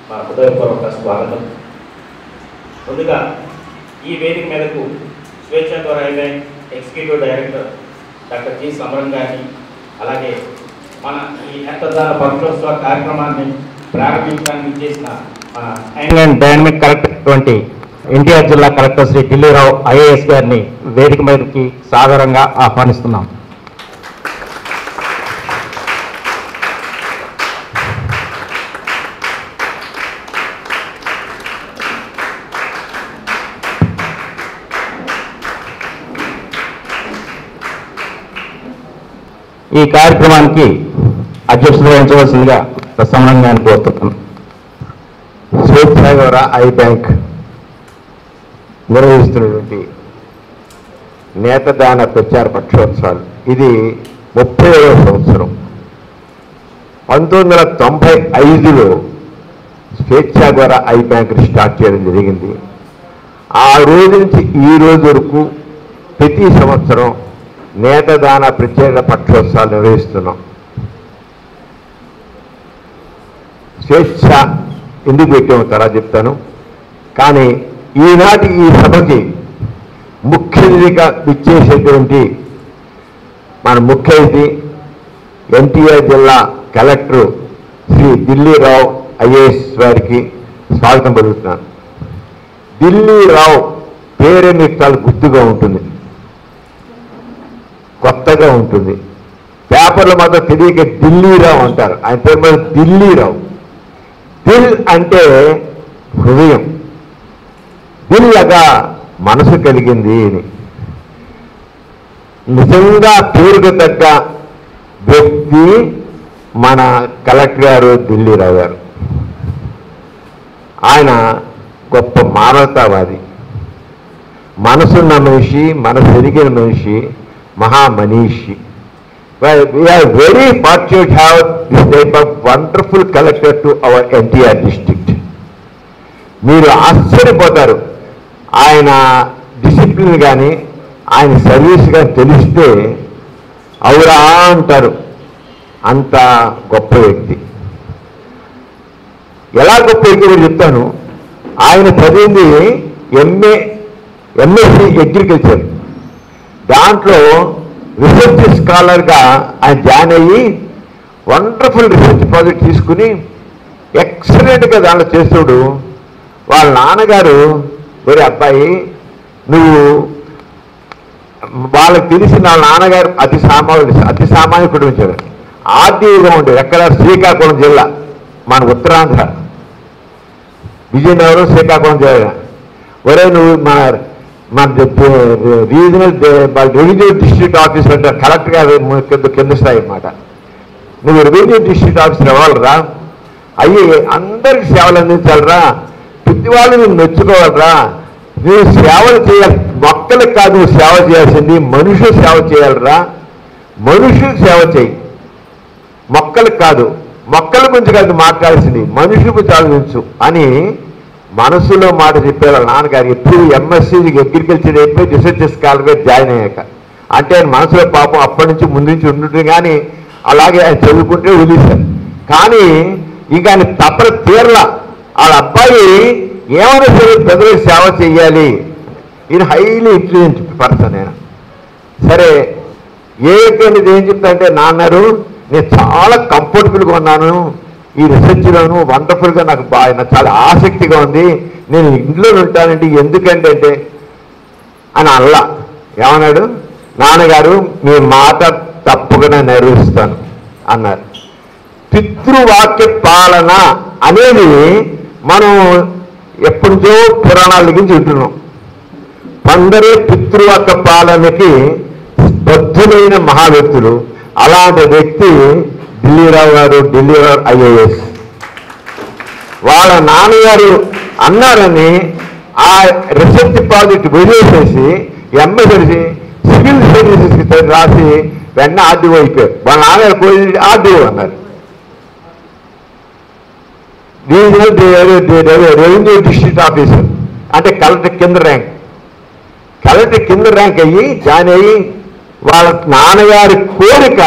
మా హృదయపూర్వక స్వాగతం. ముందుగా ఈ వేదిక మీదకు స్వేచ్ఛా గౌరవ bank executive director doctor G సమరం గారిని, అలాగే మన ఈ నేత్రదాన పక్షోత్సవ కార్యక్రమాన్ని ప్రారంభించడానికి చేసిన మన young and dynamic collector NTR జిల్లా కలెక్టర్ శ్రీ ఢిల్లీరావు ఐఏఎస్ గారిని వేదిక మీదకి సాదరంగా ఆహ్వానిస్తున్నాం. ఈ కార్యక్రమానికి అధ్యక్షత వహించవలసిందిగా ప్రసంగంగా కోరుతున్నాను. స్వేచ్ఛా గౌరవ ఐ బ్యాంక్ నిర్వహిస్తున్నటువంటి నేతదాన ప్రచార పక్షోత్సవాలు ఇది 30వ సంవత్సరం. 1995లో స్వేచ్ఛా గౌరవ ఐ బ్యాంక్ స్టార్ట్ చేయడం జరిగింది. ఆ రోజు నుంచి ఈ రోజు వరకు ప్రతి సంవత్సరం నేతదాన ప్రత్యేక పక్షోత్సవాలు నిర్వహిస్తున్నాం. స్వేచ్ఛ ఎందుకు పెట్టామో తర్వాత చెప్తాను. కానీ ఈనాటి ఈ సభకి ముఖ్య అతిథిగా ఇచ్చేసేటువంటి మన ముఖ్య అతిథి ఎన్టీఆర్ జిల్లా కలెక్టర్ శ్రీ ఢిల్లీరావు ఐఏఎస్ వారికి స్వాగతం పలుకుతున్నాను. ఢిల్లీరావు పేరే మీకు చాలా గుర్తుగా ఉంటుంది, కొత్తగా ఉంటుంది. పేపర్లో మాత్రం తెలియక ఢిల్లీరావు అంటారు. ఆయన పేరు మీద ఢిల్లీరావు. దిల్ అంటే హృదయం, దిల్లగా మనసు కలిగింది అని. నిజంగా పేరుకు తగ్గ వ్యక్తి మన కలెక్టర్ గారు ఢిల్లీరావు గారు. ఆయన గొప్ప మానవతావాది, మనసున్న మనిషి, మనసు ఎరిగిన మనిషి, మహామనీషి. We are very fortunate to have this type of wonderful collector to our NTR district. మీరు ఆశ్చర్యపోతారు. ఆయన డిసిప్లిన్ కానీ ఆయన సర్వీస్ కానీ తెలిస్తే అవురా అంటారు. అంత గొప్ప వ్యక్తి. ఎలా గొప్ప వ్యక్తి కూడా చెప్తాను. ఆయన చదివింది ఎంఎస్సి అగ్రికల్చర్. దాంట్లో రీసెర్చ్ స్కాలర్గా ఆయన జాయిన్ అయ్యి వండర్ఫుల్ రీసెర్చ్ ప్రాజెక్ట్ తీసుకుని ఎక్సలెంట్గా దాంట్లో చేస్తుడు. వాళ్ళ నాన్నగారు, మరి అబ్బాయి నువ్వు, వాళ్ళకి తెలిసి వాళ్ళ నాన్నగారు అతి సామాన్య కుటుంబం, ఆర్డీగా ఉండేది. ఎక్కడ? శ్రీకాకుళం జిల్లా, మన ఉత్తరాంధ్ర, విజయనగరం శ్రీకాకుళం జిల్లా. ఒరే నువ్వు మన రీజనల్ రెవెన్యూ డిస్ట్రిక్ట్ ఆఫీసర్ అంటే కలెక్టర్ గారు కింద స్థాయి అన్నమాట. నువ్వు రెవెన్యూ డిస్ట్రిక్ట్ ఆఫీసర్ అవ్వాలరా, అయ్యి అందరికి సేవలు అందించాలరా, ప్రతి వాళ్ళు నువ్వు మెచ్చుకోవాలరా, నువ్వు సేవలు చేయాలి. మొక్కలకు కాదు నువ్వు సేవ చేయాల్సింది, మనుషులు సేవ చేయాలరా, మనుషులకు సేవ చేయి, మొక్కలకు కాదు, మొక్కల గురించి కాదు మాట్లాడాల్సింది, మనుషుల గురించి ఆలోచించు అని మనసులో మాట చెప్పారు వాళ్ళ నాన్నగారు. ఎప్పుడు ఎంఎస్సీ అగ్రికల్చర్ అయిపోయి రీసెర్చ్ స్కాలర్గా జాయిన్ అయ్యాక. అంటే ఆయన మనసులో పాపం అప్పటి నుంచి ముందు నుంచి ఉంటుంది. కానీ అలాగే ఆయన చదువుకుంటే వదిలేశారు. కానీ ఇంకా ఆయన తప్పని తీరలా. వాళ్ళ అబ్బాయి ఏమైనా సరే ప్రజలకు సేవ చేయాలి. ఈయన హైలీ ఇంటెలిజెంట్ పర్సన్. ఆయన సరే ఏకైనా ఏం చెప్తానంటే, నాన్నారు నేను చాలా కంఫర్టబుల్గా ఉన్నాను ఈ రీసెర్చ్లోను, వండర్ఫుల్గా నాకు బాగా చాలా ఆసక్తిగా ఉంది, నేను ఇంట్లో ఉంటానండి, ఎందుకంటే అని అల్లా. ఏమన్నాడు? నాన్నగారు మీ మాట తప్పకుండా నెరవేరుస్తాను అన్నారు. పితృవాక్య పాలన అనేది మనం ఎప్పటికో పురాణాల గురించి వింటున్నాం. కొందరే పితృవాక్య పాలనకి బద్ధులైన మహా వ్యక్తులు. అలాంటి వ్యక్తి ఢిల్లీరావు గారు, ఢిల్లీరావు ఐఏఎస్. వాళ్ళ నాన్నగారు అన్నారని ఆ రీసెర్చ్ ప్రాజెక్ట్ వదిలేసేసి ఎంఎస్సి సివిల్ సర్వీసెస్కి రాసి వెంటనే ఆర్డీఓ అయిపోయారు. వాళ్ళ నాన్నగారు పోయి ఆర్డీఓ అన్నారు. రీజనల్ రెవెన్యూ డిస్ట్రిక్ట్ ఆఫీసర్ అంటే కలెక్టర్ కింద ర్యాంక్. కలెక్టర్ కింద ర్యాంక్ అయ్యి జాయిన్ అయ్యి వాళ్ళ నాన్నగారి కోరిక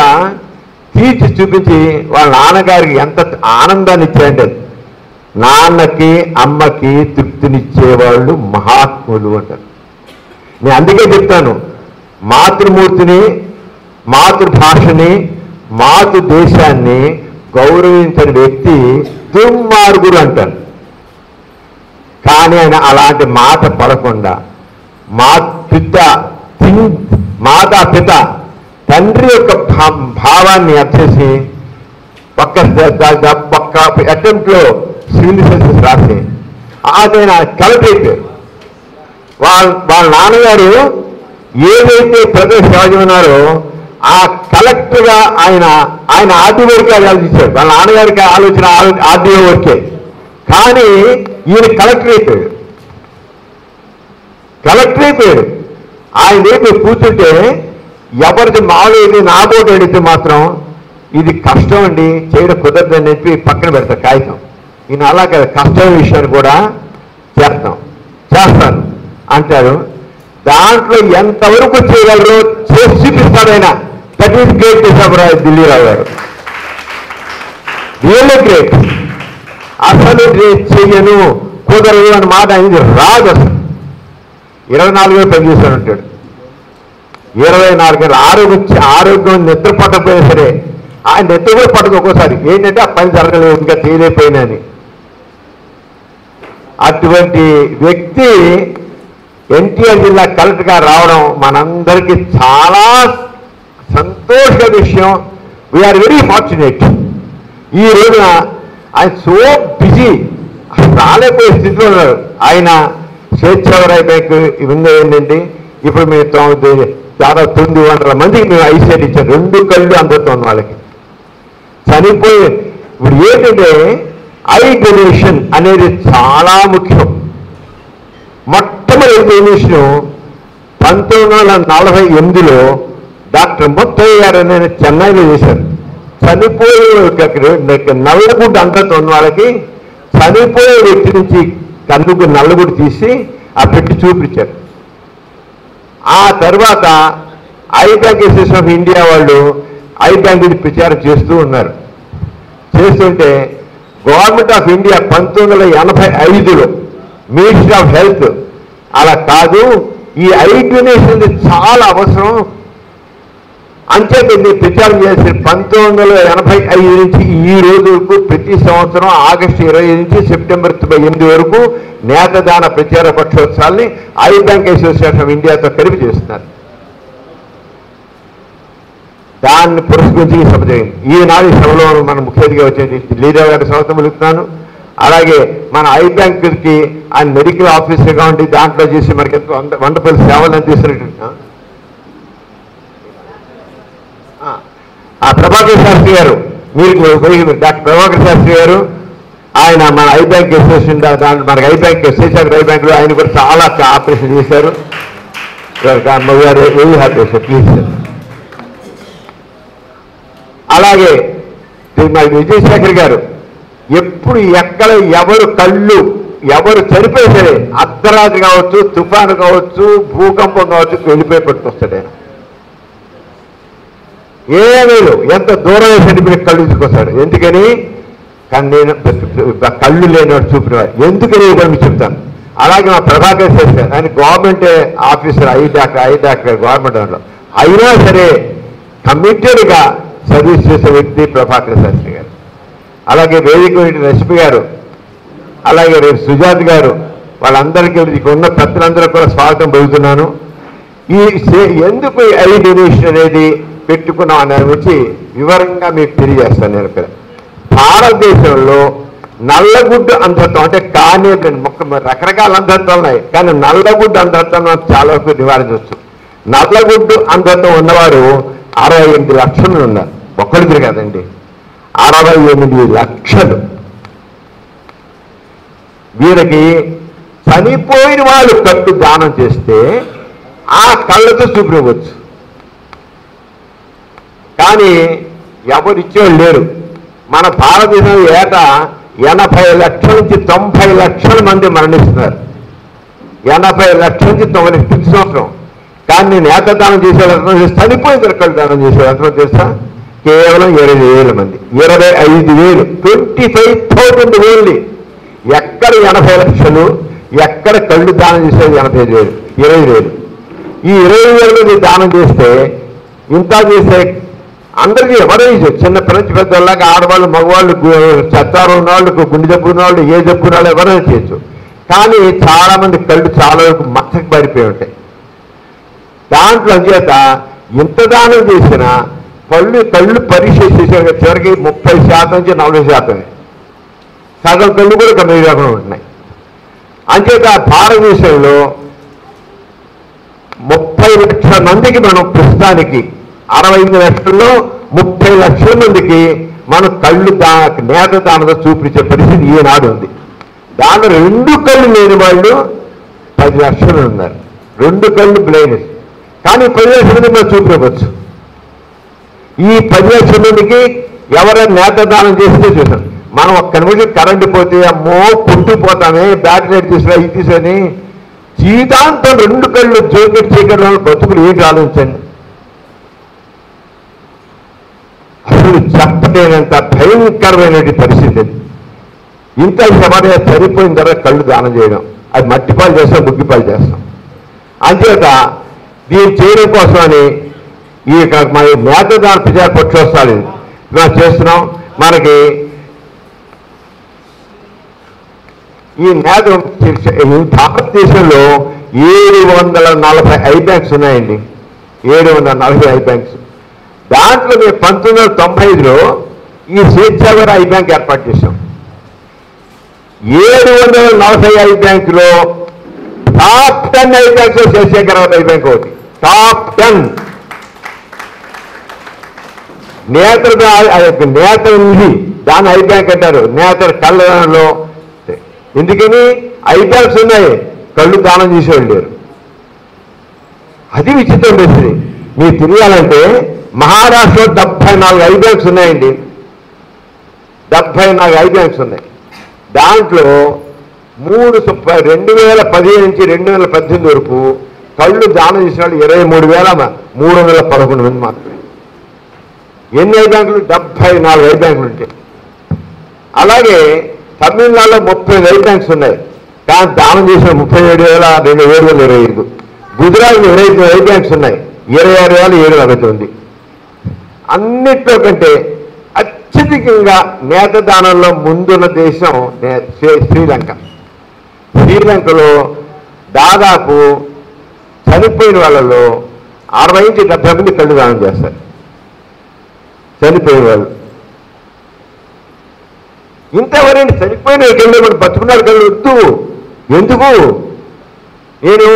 తీర్చి చూపించి వాళ్ళ నాన్నగారికి ఎంత ఆనందాన్ని ఇచ్చాయంటే, నాన్నకి అమ్మకి తృప్తినిచ్చేవాళ్ళు మహాత్ములు అంటారు. నేను అందుకే చెప్తాను, మాతృమూర్తిని, మాతృభాషని, మాతృదేశాన్ని గౌరవించని వ్యక్తి దుర్మార్గుడు అంటాను. కానీ ఆయన అలాంటి మాట పడకుండా మాతాపిత తండ్రి యొక్క భావాన్ని అర్థేసి ఒక్క అటెంప్ట్లో సివిల్ సర్వీసెస్ రాసి ఆయన కలెక్టరేట్ వాళ్ళ నాన్నగారు ఏదైతే ప్రదేశ రాజు ఉన్నారో ఆ కలెక్టర్గా ఆయన ఆర్డీఓ వర్కే ఆలోచించాడు. వాళ్ళ నాన్నగారికి ఆలోచన ఆర్డీఓ వర్కే, కానీ ఈయన కలెక్టర్ అయిపోయాడు. ఆయన వైపు కూర్చుంటే ఎవరికి మామూలు నా బోటు అడిగితే మాత్రం ఇది కష్టం అండి, చేయడం కుదరదని చెప్పి పక్కన పెడతారు కాగితం. ఈయన అలా కదా, కష్టమైన విషయాన్ని కూడా చేస్తాను అంటారు. దాంట్లో ఎంతవరకు చేయగలరో చేసి చూపిస్తాడైనా. That is great Keshavarao Dillirao garu, really great. అసలు చెయ్యను కుదరదు అని మాట ఆయనది రాదు. అసలు 24 వేలు పనిచేస్తాను అంటాడు. 24 గంటలు ఆరోగ్యం నిద్ర పట్టకపోయినా సరే ఆయన నిద్ర కూడా పట్టదు. ఒక్కోసారి ఏంటంటే ఆ పని జరగలేదు, ఇంకా చేయలేకపోయినా అని. అటువంటి వ్యక్తి ఎన్టీఆర్ జిల్లా కలెక్టర్గా రావడం మనందరికీ చాలా సంతోష విషయం. We are very fortunate. ఈ రోజున ఆయన సో బిజీ, రాలేకపోయే స్థితిలో ఉన్నారు. ఆయన స్వేచ్ఛావరాయ బ్యాంక్ ఇవన్నీ ఏంటండి, ఇప్పుడు మేము దాదాపు 900 మందికి మేము ఐసెట్ ఇచ్చాం. 2 కళ్ళు అందరితో ఉన్న వాళ్ళకి. చనిపోయి ఇప్పుడు ఏంటంటే ఐ డొనేషన్ అనేది చాలా ముఖ్యం. మొట్టమొదటి డొనేషన్ 1948లో డాక్టర్ ముత్తయ్య గారు అనేది చెన్నైలో చేశారు. చనిపోయే నల్లగుడ్డు అందరితో ఉన్న వాళ్ళకి చనిపోయే వ్యక్తి నుంచి కన్నుకు నల్లగుడ్డు తీసి ఆ పెట్టి చూపించారు. ఆ తర్వాత eye bank association of India వాళ్ళు ఐ బ్యాంక్ ప్రచారం చేస్తూ ఉన్నారు. చేస్తుంటే గవర్నమెంట్ ఆఫ్ ఇండియా 1985లో మినిస్ట్రీ ఆఫ్ హెల్త్ అలా కాదు, ఈ ఐ డొనేషన్ చాలా అవసరం అంచేత ప్రచారం చేసి 1985 నుంచి ఈ రోజు వరకు ప్రతి సంవత్సరం ఆగస్టు 25 నుంచి సెప్టెంబర్ 8 వరకు నేతదాన ప్రచార పక్షోత్సవాల్ని ఐ బ్యాంక్ అసోసియేషన్ ఆఫ్ ఇండియాతో కలిపి చేస్తున్నారు. దాన్ని పురస్కరించి ఈ సభ జరిగింది. ఈనాడు ఈ సభలో మన ముఖ్య అతిథిగా వచ్చేది ఢిల్లీరావు గారి స్వాగతం పలుకుతున్నాను. అలాగే మన ఐ బ్యాంకుకి ఆయన మెడికల్ ఆఫీసర్గా ఉండి దాంట్లో చేసి మనకి ఎంతో వండర్ఫుల్ సేవలు అందిస్తున్నట్టు ప్రభాకర్ శాస్త్రి గారు, మీరు డాక్టర్ ప్రభాకర్ శాస్త్రి గారు, ఆయన మన ఐ బ్యాంక్ అసోసియేషన్ దాంట్లో మనకి ఐ బ్యాంక్ శేషాద్రి ఐ బ్యాంకులో ఆయన కూడా చాలా ఆపరేషన్ చేశారు. ప్లీజ్. అలాగే మరి విజయశేఖర్ గారు ఎప్పుడు ఎక్కడ ఎవరు చనిపోయి సరే అర్ధరాత్రి కావచ్చు, తుఫాను కావచ్చు, భూకంపం కావచ్చు, వెళ్ళిపోయి పట్టుకొస్తాడు ఆయన. ఏమేలు ఎంత దూరం సర్టిఫికెట్ కళ్ళు తీసుకొస్తాడు. ఎందుకని కళ్ళు లేనివాడు చూపినవాడు. ఎందుకని మీకు చెప్తాను. అలాగే మా ప్రభాకర్ శాస్త్రి ఆయన government officer, I doctor government దాంట్లో అయినా సరే కమిటెడ్గా సర్వీస్ చేసే వ్యక్తి ప్రభాకర్ శాస్త్రి గారు. అలాగే వేదిక రష్మి గారు, అలాగే రేపు సుజాత్ గారు, వాళ్ళందరికీ ఉన్న పెద్దలందరూ కూడా స్వాగతం పలుకుతున్నాను. ఎందుకు ఐ డొనేషన్ అనేది పెట్టుకున్నాం అనే గురించి వివరంగా మీకు తెలియజేస్తాను. నేను ఇక్కడ భారతదేశంలో నల్లగుడ్డు అంధత్వం అంటే రకరకాల అంధత్వాలు ఉన్నాయి, కానీ నల్లగుడ్డు అంధత్వం చాలా వరకు నివారించవచ్చు. నల్లగుడ్డు అంధత్వం ఉన్నవారు 68 లక్షలు ఉన్నారు. ఒక్కడికి కదండి, 68 లక్షలు. వీరికి చనిపోయిన వాళ్ళు కట్టు దానం చేస్తే ఆ కళ్ళతో చూపివ్వచ్చు, కానీ ఎవరు ఇచ్చేవాళ్ళు లేరు. మన భారతదేశం ఏటా 80 లక్షల నుంచి 90 లక్షల మంది మరణిస్తున్నారు. 80 లక్షల నుంచి 90 ప్రతి సంవత్సరం. కానీ నేను నేతదానం చేసేవాళ్ళు చనిపోయిన కళ్ళు దానం చేసేవాళ్ళు ఎంతమంది తెలుసా? కేవలం 25,000 మంది. 25,000, 25,000 ఓన్లీ. ఎక్కడ 80 లక్షలు, ఎక్కడ కళ్ళు దానం చేసేది 20,000. ఈ 20,000 దానం చేస్తే ఇంత చేసే అందరికీ ఎవరైనా చిన్న పిల్లలు పెద్దవాళ్ళకి ఆడవాళ్ళు మగవాళ్ళు చెత్తారు ఉన్నవాళ్ళు గుండె జబ్బు ఉన్నవాళ్ళు ఏ జబ్బు ఉన్నవాళ్ళు ఎవరైనా చేయొచ్చు. కానీ చాలామంది కళ్ళు చాలా వరకు మచ్చకు పడిపోయి ఉంటాయి. దాంట్లో చేత ఇంత దానం చేసినా కళ్ళు పరీక్ష చేసే చివరికి 30% నుంచి 40%, సగం కళ్ళు కూడా కమ్మి కాకుండా ఉంటున్నాయి. అంచేత భారతదేశంలో 30 లక్షల మందికి మనం ప్రస్తుతానికి 65 లక్షల్లో 30 లక్షల మందికి మనం కళ్ళు నేత దానంతో చూపించే పరిస్థితి ఈనాడు ఉంది. దాంట్లో 2 కళ్ళు లేని వాళ్ళు 10 లక్షలు ఉన్నారు. 2 కళ్ళు బ్లైండ్నెస్, కానీ 10 లక్షల మంది మనం చూపించవచ్చు. ఈ 10 లక్షల మందికి ఎవరైనా నేత దానం చేస్తే చూసాం. మనం ఒక్క నిమిషం కరెంటు పోతే అమ్మో పుట్టిపోతామే, బ్యాటరీ తీసుకురా ఇది తీసుకొని జీవితాంతం 2 కళ్ళు జోకెట్ చీకటి బతుకులు ఏంటి ఆలోచించండి. అసలు చెప్పలేనంత భయంకరమైన పరిస్థితి. ఇంత సమయ సరిపోయిన తర్వాత కళ్ళు దానం చేయడం, అది మట్టిపాలు చేస్తాం, ముగ్గిపాలు చేస్తాం. అంచేత దీన్ని చేయడం కోసమని ఈ మన నేతదాన ప్రజా పక్షోత్సవాలు మనం చేస్తున్నాం. మనకి ఈ నేత భారతదేశంలో 740 ఐ బ్యాంక్స్ ఉన్నాయండి. 740 ఐ బ్యాంక్స్. దాంట్లో మేము 1995లో ఈ స్వేచ్ఛాగారు ఐ బ్యాంక్ ఏర్పాటు చేశాం. 740 ఐ బ్యాంకులో టాప్ 10 ఐ బ్యాంక్స్ స్వేచ్ఛాగారు ఐ బ్యాంక్ ఒకటి. టాప్ 10 నేత ఉంది, దాన్ని ఐ బ్యాంక్ అంటారు. నేతల కళ్ళలో ఎందుకని ఐ బ్యాంక్స్ ఉన్నాయి, కళ్ళు దానం చేసేవాళ్ళు లేరు. అది విచిత్రం పరిస్థితి. మీకు తెలియాలంటే మహారాష్ట్రలో 74 ఐ బ్యాంక్స్ ఉన్నాయండి. 74 ఐ బ్యాంక్స్ ఉన్నాయి. దాంట్లో 2015 నుంచి 2018 వరకు కళ్ళు దానం చేసిన వాళ్ళు 23,311 మంది మాత్రమే. ఎన్ని ఐ బ్యాంకులు? 74 ఐ బ్యాంకులు ఉంటాయి. అలాగే తమిళనాడులో 30 ఐ బ్యాంక్స్ ఉన్నాయి, కానీ దానం చేసిన 37,225. గుజరాత్లో 25 ఐ బ్యాంక్స్ ఉన్నాయి, 26,749. అన్నిట్లో కంటే అత్యధికంగా నేత దానంలో ముందున్న దేశం శ్రీలంక. శ్రీలంకలో దాదాపు చనిపోయిన వాళ్ళలో 60 నుంచి 70 మంది కళ్ళు దానం చేస్తారు. చనిపోయిన వాళ్ళు ఇంతవరకు చనిపోయిన కళ్ళు మనం బతుకున్నారు కళ్ళు వద్దు. ఎందుకు? నేను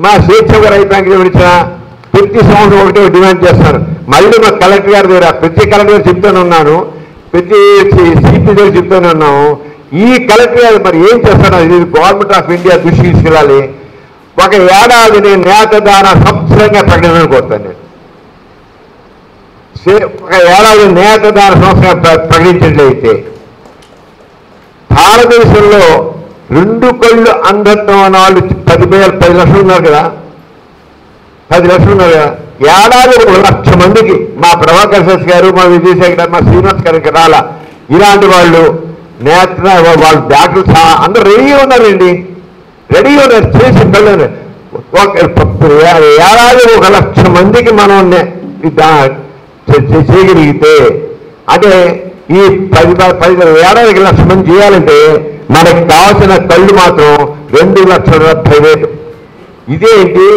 మా స్వేచ్ఛగా ఐ బ్యాంక్ విడిచిన ప్రతి సంవత్సరం ఒకటే డిమాండ్ చేస్తాను. మళ్ళీ మా కలెక్టర్ గారి దగ్గర ప్రతి కలెక్టర్ గారు చెప్తూనే ఉన్నాను, ప్రతి సిపి దగ్గర చెప్తూనే ఉన్నాము. ఈ కలెక్టర్ గారు మరి ఏం చేస్తాను, ఇది గవర్నమెంట్ ఆఫ్ ఇండియా దృష్టి తీసుకెళ్ళాలి. ఒక ఏడాది నేను నేత దాన సంవత్సరంగా ప్రకటన కోరుతాను. నేను ఒక ఏడాది నేత దాన సంవత్సరం ప్రకటించినట్లయితే భారతదేశంలో 2 కళ్ళు అంధత్వం అన్న వాళ్ళు 10 లక్షలు ఉన్నారు కదా. 10 లక్షలు ఉన్నారు కదా. ఏడాది 1 లక్ష మందికి మా ప్రభాకర్ శాస్త్రి గారు, మా విజయశేఖర్, మా శ్రీనివాస్ గారికి రాలా. ఇలాంటి వాళ్ళు నేత్ర వాళ్ళ డాక్టర్లు అందరూ రెడీగా ఉన్నారండి. రెడీగా ఉన్నారు చేసి కళ్ళు. ఏడాది 1 లక్ష మందికి మనం చేయగలిగితే, అంటే ఈ 10 ఏడాది 1 లక్ష మంది చేయాలంటే మనకి కావాల్సిన కళ్ళు మాత్రం 2,70,000. ఇదేంటి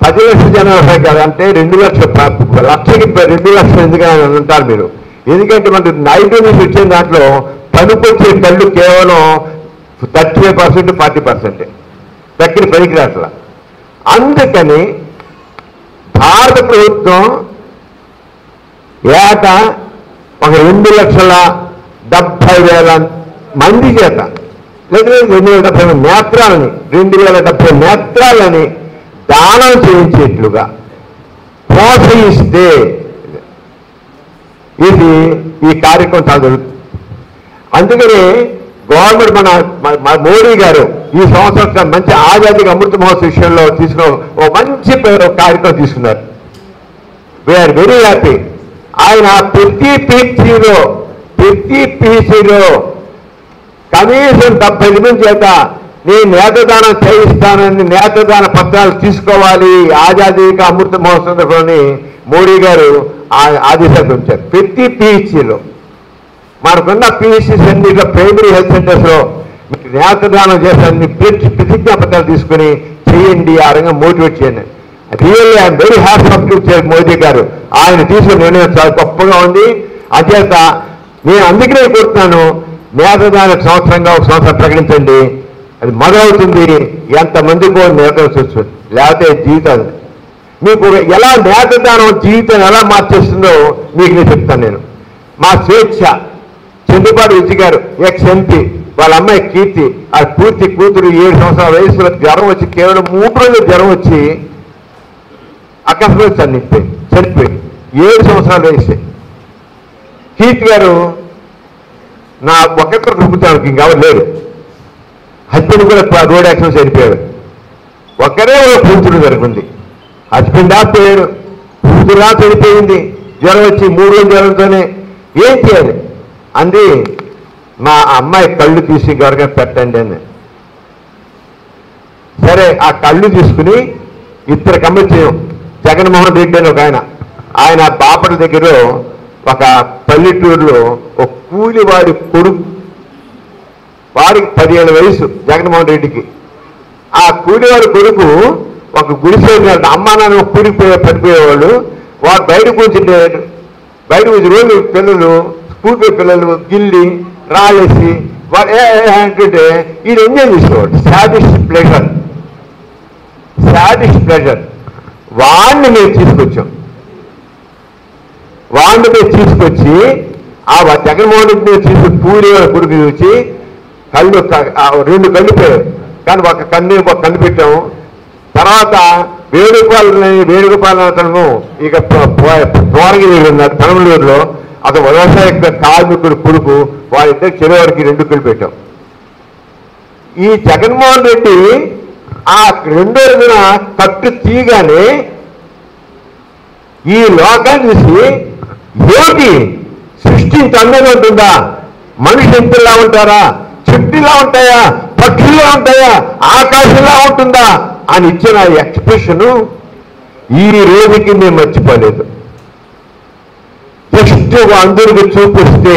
10 లక్షల జనాభా కాదు అంటే 2 లక్షల లక్షకి 2 లక్షలు ఎందుకని అంటారు మీరు. ఎందుకంటే మనకి నైట్ నుంచి వచ్చే దాంట్లో పనికొచ్చే కళ్ళు కేవలం 35%, 40% దగ్గర పనికిరాట్ల. అందుకని భారత ప్రభుత్వం ఏటా ఒక 2,70,000 మంది చేత, లేదా 2,070 నేత్రాలని 2,070 నేత్రాలని దానం చేయించేట్లుగా ప్రోత్సహిస్తే ఇది ఈ కార్యక్రమం చాలా జరుగుతుంది. అందుకని గవర్నమెంట్ మన మోడీ గారు ఈ సంవత్సరం మంచి ఆజాదీకి అమృత మహోత్సవ విషయంలో ఓ మంచి కార్యక్రమం తీసుకున్నారు. We are very happy. ఆయన ప్రతి పీసీలో కనీసం 70 మంది చేత నేను నేతదానం చేయిస్తానని నేతదాన పత్రాలు తీసుకోవాలి ఆజాదీకి అమృత మహోత్సవంలోని మోడీ గారు ఆదేశాలు ఉంచారు. ప్రతి పిహెచ్సిలో మనకున్న పిహెచ్సిస్ అన్నింటిలో ప్రైమరీ హెల్త్ సెంటర్స్లో నేతదానం చేస్తానని ప్రతిజ్ఞా పత్రాలు తీసుకుని చేయండి, ఆ రంగం మోటివేట్ చేయండి. Really I'm very happy of Modi గారు ఆయన తీసుకున్న నిర్ణయం చాలా గొప్పగా ఉంది. అచేత నేను అందుకనే కోరుతున్నాను, నేతదాన సంవత్సరంగా ఒక సంవత్సరం ప్రకటించండి. అది మొదలవుతుంది, ఎంతమందికో నేతవచ్చు, లేకపోతే జీవితాలు మీకు ఎలా నేతదానం జీవితం ఎలా మార్చేస్తుందో మీకు నేను చెప్తాను. నేను మా స్వేచ్ఛ చంద్రబాబు విజయ్ గారు ఎక్స్-ఎంపీ వాళ్ళ అమ్మాయి కీర్తి ఆ పూర్తి కూతురు 7 సంవత్సరాల వయసులో జ్వరం వచ్చి కేవలం 3 రోజులు జ్వరం వచ్చి అకస్మాత్ చనిపోయి 7 సంవత్సరాల వయసు. కీర్తి గారు నా ఒక్కరితో రుబ్బుతానికి ఇంకెవరు లేరు. హస్బెండ్ కూడా రోడ్ యాక్సిడెంట్ చనిపోయాడు. ఒక్కరే కూతురు జరుగుతుంది. హస్బెండ్ ఆపోయాడు, కూతురా చనిపోయింది, జ్వరం వచ్చి 3 రోజులు జ్వరంతోనే. ఏం చేయాలి అంది, మా అమ్మాయి కళ్ళు తీసి గొరగా పెట్టండి అని. సరే ఆ కళ్ళు తీసుకుని ఇద్దరు కమ్మించాం. జగన్మోహన్ రెడ్డి అని ఒక ఆయన బాపట్ల దగ్గర ఒక పల్లెటూరులో ఒక కూలివాడి కొడుకు, వాడికి 10 ఏళ్ళ వయసు జగన్మోహన్ రెడ్డికి. ఆ కూలివాడి కొడుకు ఒక గుడిసె అమ్మా నాన్న పడిపోయేవాళ్ళు. వాడు బయటకు వచ్చి రోజు పిల్లలు స్కూల్ పిల్లలు గిల్లి రాలేసి వాడు అంటే ఈయన ఎంజాయ్ చేసేవాడు. Sadist pleasure. వాడిని మేము తీసుకొచ్చి ఆ జగన్మోహన్ రెడ్డి మీద తీసుకుని పూరి కొడుకు చూసి కళ్ళు 2 కళ్ళు పోయాయి, కానీ ఒక కన్ను పెట్టాము. తర్వాత వేణుగోపాలతను ఇక పోరగిరి ఉన్నారు తమిళూరులో, అతను వ్యవసాయ కార్మికుడు కొడుకు, వాళ్ళిద్దరు చెరువుకి 2 కళ్ళు పెట్టాం. ఈ జగన్మోహన్ రెడ్డి ఆ 2వ రోజున కట్టు తీయగానే ఈ లోకాన్ని చూసి ఏమిటి సృష్టి ఇంత అందంగా ఉంటుందా, మనిషి ఇంతలా ఉంటారా, చెట్టులా ఉంటాయా, పక్షుల్లా ఉంటాయా, ఆకాశంలా ఉంటుందా అని ఇచ్చిన ఎక్స్ప్రెషను ఈ రోజుకి మేము మర్చిపోలేదు. జస్ట్ అందరికి చూపిస్తే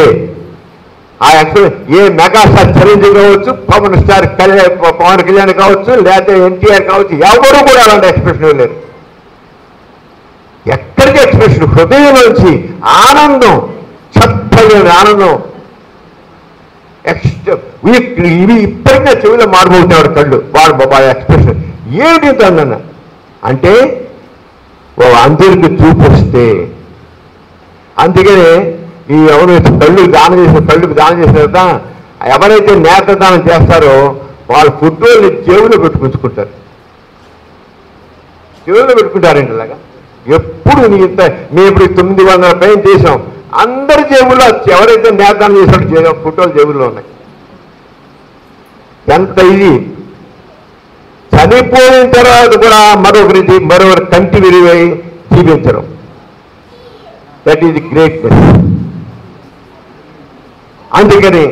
ఆ ఎక్స్ప్రెషన్ ఏ మెగాస్టార్ చిరంజీవి కావచ్చు, పవన్ కళ్యాణ్ కావచ్చు, లేకపోతే ఎన్టీఆర్ కావచ్చు, ఎవరు కూడా అలాంటి ఎక్స్ప్రెషన్ లేరు. ఎక్కడికి ఎక్స్ప్రెషన్ హృదయం నుంచి ఆనందం, చెప్పలేని ఆనందం. ఇవి ఇప్పటికే చెవిలో మారిపోతున్నాడు కళ్ళు వాడు ఎక్స్ప్రెషన్. ఏమిటి అన్న అంటే అందరికి చూపిస్తే. అందుకనే ఈ ఎవరైతే కళ్ళుకి దానం చేసిన తర్వాత ఎవరైతే నేత్రదానం చేస్తారో వాళ్ళు ఫోటోలు జేబులో పెట్టుకుంటారు. జేబులో పెట్టుకుంటారండి. ఇలాగా ఎప్పుడు మేము ఇప్పుడు 900 పైన చేసాం. అందరి జేబుల్లో ఎవరైతే నేతదానం చేసినట్టు ఫోటోలు జేబుల్లో ఉన్నాయి. ఎంత ఇది. చనిపోయిన తర్వాత కూడా మరొకరి కంటి విరివై జీవించడం. That is greatness. అందుకని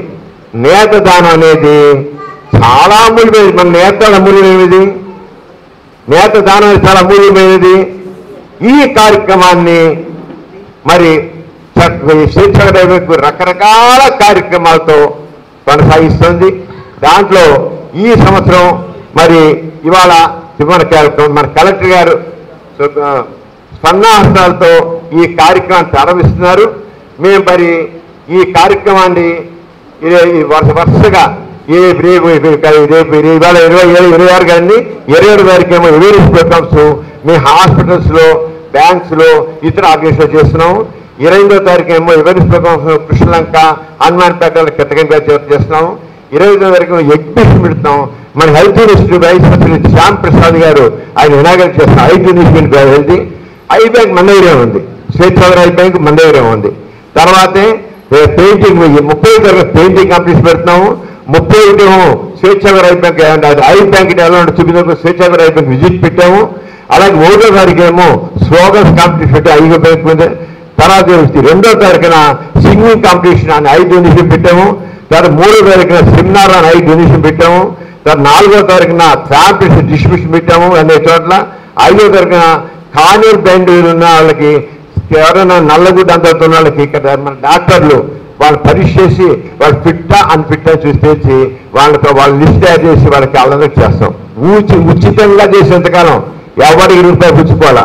నేతదానం అనేది చాలా అమూల్యమైనది. మన నేతలు అమూల్యమైనది, నేతదానం చాలా అమూల్యమైనది. ఈ కార్యక్రమాన్ని మరి శిక్షణ రకరకాల కార్యక్రమాలతో కొనసాగిస్తుంది. దాంట్లో ఈ సంవత్సరం మరి ఇవాళ మన కలెక్టర్ గారు స్పందనాస్త్రాలతో ఈ కార్యక్రమాన్ని ప్రారంభిస్తున్నారు. మేము మరి ఈ కార్యక్రమాన్ని వరుసగా రేపు ఇవాళ 26 కానీ 27 తారీఖు ఏమో అవేర్నెస్ ప్రోగ్రామ్స్ మీ హాస్పిటల్స్లో, బ్యాంక్స్లో, ఇతర ఆర్గనైజేషన్ చేస్తున్నాము. 28వ తారీఖు ఏమో అవేర్నెస్ ప్రోగ్రామ్స్ కృష్ణలంక, హనుమాన్పేటలో కిట్టకంగా చేస్తున్నాము. 25వ తారీఖు ఎగ్జిబిషన్ పెడుతున్నాం. మన health university vice president Shyam Prasad garu ఆయన ఇనాగరేట్ చేస్తున్నాం. IT university health eye bank మన దగ్గరే ఉంది, స్వేచ్ఛాగర్ ఐ బ్యాంక్ మన దగ్గరే ఉంది. తర్వాతే పెయింటింగ్ 30వ తారీఖు పెయింటింగ్ కాంపిటీషన్ పెడుతున్నాము. 31 స్వేచ్ఛాగర్ ఐ బ్యాంక్ ఐ బ్యాంక్ ఎలా చూపించిన స్వేచ్ఛాగర్ ఐ బ్యాంక్ విజిట్ పెట్టాము. అలాగే 1వ తారీఖు ఏమో స్లోగన్స్ కాంపిటీషన్ పెట్టి 5 బ్యాంక్ మీద. తర్వాత 2వ తారీఖున సింగింగ్ కాంపిటీషన్ అని 5 యూనివర్సిటీ పెట్టాము. తర్వాత 3వ తారీఖున సెమినార్ నైట్ డొనేషన్ పెట్టాము. తర్వాత 4వ తారీఖున ఫ్యామిలీస్ డిస్ట్రిబ్యూషన్ పెట్టాము అనే చోట్ల. 5వ తారీఖున కానూరు బెంగళూరు ఉన్న వాళ్ళకి ఎవరైనా నల్లగుడ్డ అంతతో ఉన్న వాళ్ళకి ఇక్కడ మన డాక్టర్లు వాళ్ళు పరీక్ష చేసి వాళ్ళు ఫిట్టా అన్ఫిట్టా చూసి తెచ్చి వాళ్ళతో వాళ్ళు లిస్ట్ తయారు చేసి వాళ్ళకి వాళ్ళందరికీ చేస్తాం. ఉచితంగా చేసేంతకాలం ఎవరికి రూపాయి పుచ్చుకోవాలా,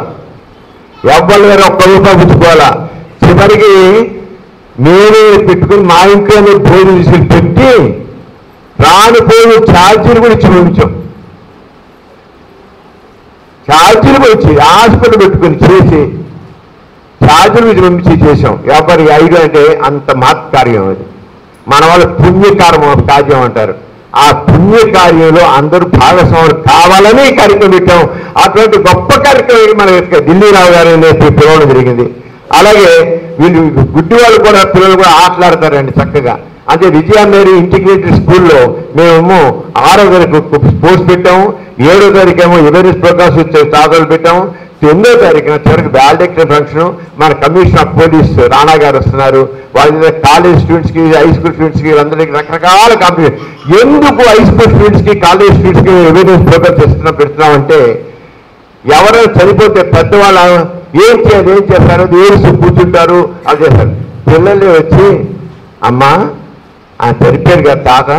ఎవరి గారు ₹1 పుచ్చుకోవాలా. చివరికి మేమే పెట్టుకుని మా ఇంట్లోనే భోజనం తీసుకుని పెట్టి రానిపోయిన ఛార్జీలు కూడా ఇచ్చి పంపించాం. ఛార్జీలు కూడా ఇచ్చి హాస్పిటల్ పెట్టుకుని చేసి ఛార్జీలు ఇచ్చి పంపించి చేసాం. ఎవరి ఐడియా అంటే అంత మహత్కార్యం అది. మన వాళ్ళు పుణ్యకార్యం అంటారు. ఆ పుణ్యకార్యంలో అందరూ భాగస్వాములు కావాలని కార్యక్రమం పెట్టాం. అటువంటి గొప్ప కార్యక్రమం మన ఢిల్లీరావు గారిని పిలవడం జరిగింది. అలాగే వీళ్ళు గుడ్డి వాళ్ళు కూడా పిల్లలు కూడా ఆటలాడతారండి చక్కగా. అంటే విజయ మేరీ ఇంటిగ్రేటెడ్ స్కూల్లో మేము 6వ తారీఖు స్పోర్ట్స్ పెట్టాము, 7వ తారీఖు ఏమో అవేర్నెస్ ప్రోగ్రామ్స్ తాతలు పెట్టాము, 9వ తారీఖున చివరికి వ్యాలిడేషన్ ఫంక్షన్ మన కమిషనర్ ఆఫ్ పోలీస్ రాణా గారు వస్తున్నారు. వాళ్ళ కాలేజ్ స్టూడెంట్స్కి హై స్కూల్ స్టూడెంట్స్కి అందరికీ రకరకాల కాంపిటీషన్. ఎందుకు హై స్కూల్ స్టూడెంట్స్కి కాలేజ్ స్టూడెంట్స్కి అవేర్నెస్ ప్రోగ్రామ్ పెడుతున్నామంటే ఎవరైనా చనిపోతే పెద్దవాళ్ళు ఏం చేస్తారు ఏడుస్తూ కూర్చుంటారు అది చేస్తారు. పిల్లలు వచ్చి అమ్మా ఆయన చనిపోయారు కదా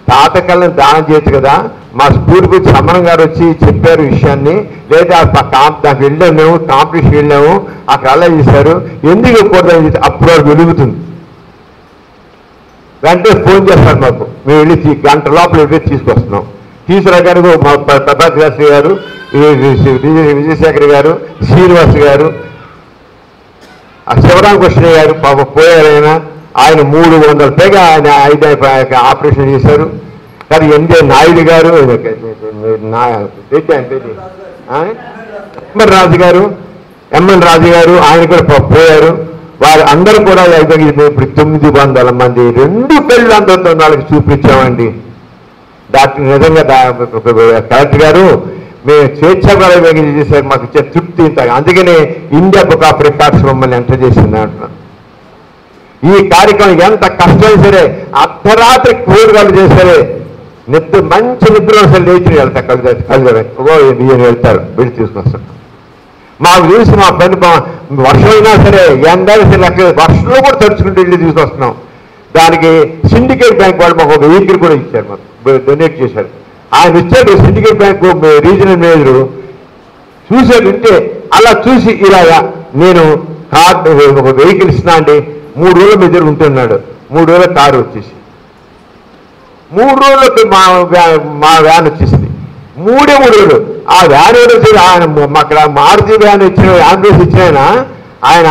తాత కళ్ళని దానం చేయొచ్చు కదా, మా స్కూల్కి వచ్చి సమరం గారు వచ్చి చెప్పారు విషయాన్ని, లేదా దానికి వెళ్ళాము మేము కాంపిటీషన్ వెళ్ళాము అక్కడ అలా చేశారు ఎందుకు కూడదని చెప్పి అప్పుడు వారు వెలుగుతుంది. వెంటనే ఫోన్ చేస్తారు మాకు, మేము వెళ్ళి గంట లోపల వెళ్ళి తీసుకొస్తున్నాం. తీసుకురాగారు మా ప్రభాత్ శాస్త్రి గారు, విజయశేఖర్ గారు, శ్రీనివాస్ గారు, శివరామకృష్ణ గారు పాప పోయారైనా ఆయన 300 పైగా ఆయన ఆపరేషన్ చేశారు. కానీ ఎన్జే నాయుడు గారు, ఎంఎన్ రాజు గారు ఆయన కూడా పోయారు. వారు అందరూ కూడా ఇప్పుడు 900 మంది 2 పెళ్ళందరితో వాళ్ళకి చూపించామండి. డాక్టర్ నిజంగా కలెక్టర్ గారు మేము స్వేచ్ఛాపరంగా చేశారు, మాకు ఇచ్చే తృప్తి ఇంత. అందుకనే ఇండియా బుక్ ఆఫ్ రికార్డ్స్ మమ్మల్ని ఎంటర్ చేసింది అంటున్నాను. ఈ కార్యక్రమం ఎంత కష్టం సరే అర్ధరాత్రి కూరగాయలు చేశారే మంచి నిద్ర అసలు లేచి వెళ్తారు వెళ్తారు వెళ్ళి తీసుకొస్తాడు. మాకు చూసి మా పని వర్షం అయినా సరే ఎండైనా సరే లెక్క వర్షంలో కూడా తడుచుకుంటూ వెళ్ళి తీసుకొస్తున్నాం. దానికి సిండికేట్ బ్యాంక్ వాళ్ళు మాకు ఒక వెహికల్ కూడా ఇచ్చారు, మాకు డొనేట్ చేశారు. ఆయన ఇచ్చాడు సిండికేట్ బ్యాంక్ రీజనల్ మేనేజరు చూసాడు. ఉంటే అలా చూసి ఇలాగా నేను కార్డు ఒక వెహికల్ ఇస్తున్నా అండి, 3 రోజుల మీద ఉంటున్నాడు. 3 రోజుల కారు వచ్చేసి 3 రోజులకి మా వ్యాన్ వచ్చేసింది. 3 రోజులు ఆ వ్యాన్ వచ్చి ఆయన అక్కడ మారుతి వ్యాన్ ఇచ్చిన అంబులెన్స్ ఇచ్చిన ఆయన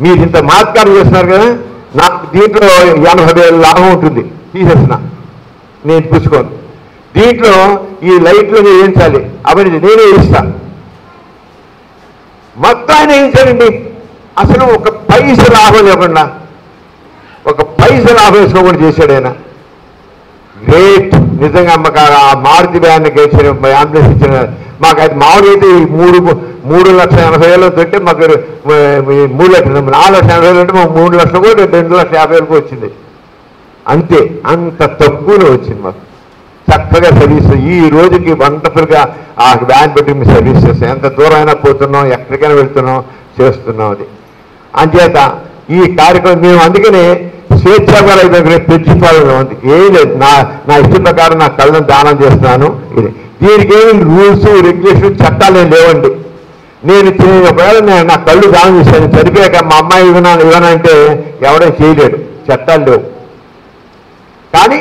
మీరు ఇంత మాత్కారం చేస్తున్నారు కదా, నాకు దీంట్లో 80,000 లాభం ఉంటుంది తీసేసిన నేను పుచ్చుకోను, దీంట్లో ఈ లైట్లు వేయించాలి అవన్నీ నేనే ఇస్తాను. మొత్తం ఆయన వేయించాడండి. అసలు ఒక పైస లాభం లేకుండా వేసుకోకుండా చేశాడు ఆయన. గ్రేట్ నిజంగా మాకు ఆ మారుతి వ్యాన్కి ఇచ్చిన అంబులెన్స్ ఇచ్చిన మాకు అది మామూలుగా అయితే 3,80,000 తోటి మాకు 3 లక్షలు 4,80,000 అంటే మాకు 3 లక్షలు కూడా 2,50,000 వచ్చింది. అంతే, అంత తక్కువలో వచ్చింది మాకు. చక్కగా సర్వీస్ ఈ రోజుకి వండర్ఫుల్గా ఆ వ్యాన్ పెట్టి మేము సర్వీస్ చేస్తాం. ఎంత దూరం అయినా పోతున్నాం, ఎక్కడికైనా వెళ్తున్నాం, చేస్తున్నాం. అది అంచేత ఈ కార్యక్రమం మేము అందుకనే స్వేచ్ఛాగా పెంచుకోవాలని ఉంది. ఏం లేదు, నా ఇష్టం ప్రకారం నా కళ్ళను దానం చేస్తున్నాను. ఇది దీనికి ఏమి రూల్స్ రెగ్యులేషన్ చట్టాలు ఏం లేవండి. నేను ఒకవేళ నా కళ్ళు దానం చేశాను, చనిపోయాక మా అమ్మాయి ఇవ్వనంటే ఎవడైనా చేయలేడు, చట్టాలు లేవు. కానీ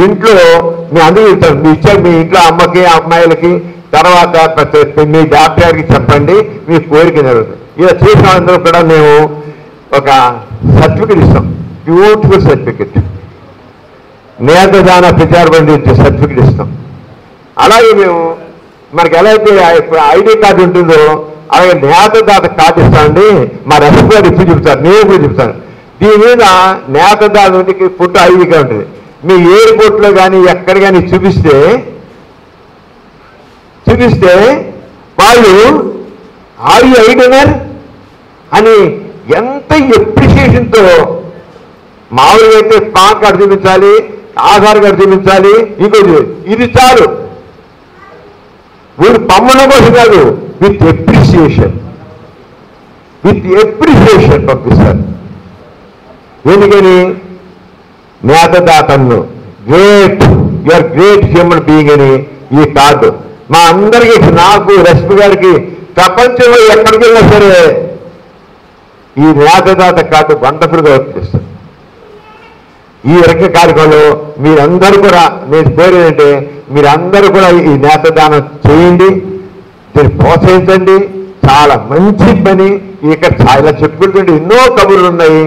ఇంట్లో మీ అందరూ ఇస్తారు, మీ ఇచ్చారు మీ ఇంట్లో అమ్మకి అమ్మాయిలకి, తర్వాత మీ డాక్టర్ గారికి చెప్పండి మీ కోరిక జరుగుతుంది. ఇలా చేసిన అందరూ కూడా మేము ఒక సర్టిఫికెట్ ఇస్తాం, బ్యూటిఫుల్ సర్టిఫికెట్, నేతదాన ప్రచారబండి సర్టిఫికెట్ ఇస్తాం. అలాగే మేము మనకి ఎలా అయితే ఐడి కార్డు ఉంటుందో అలాగే నేతదాత కార్డు ఇస్తామండి. మా రెసిపీ గారు ఇప్పుడు చెప్తారు, నేను కూడా చెప్తాను. దీని మీద నేతదాతకి ఫోటో ఐడిగా ఉంటుంది. మీ ఎయిర్పోర్ట్లో కానీ ఎక్కడ కానీ చూపిస్తే వాళ్ళు ఆర్ యు ఐ డోనర్ అని ఎంత ఎప్రిషియేషన్తో మామూలుగా అయితే పాన్ కార్డు చూపించాలి, ఆధార్ కార్డు చూపించాలి, ఇంకోటి ఇది చాలు. వీడు పమ్మడం కోసం కాదు, విత్ ఎప్రిసియేషన్ పంపిస్తారు. ఎందుకని మేతదాతను great, you are great human being అని ఈ కార్డు మా అందరికీ, నాకు రష్మి గారికి ప్రపంచంలో ఎక్కడికి వెళ్ళినా సరే ఈ మేతదాత కార్డు వండర్ఫుల్గా వర్క్ చేస్తారు. ఈ రక కార్యక్రమంలో మీరందరూ కూడా, నేను పేరు ఏంటంటే మీరందరూ కూడా ఈ నేతదానం చేయండి, దీన్ని ప్రోత్సహించండి. చాలా మంచి పని. ఇక్కడ చాలా చెప్పుకుంటుంటే ఎన్నో కబుర్లు ఉన్నాయి,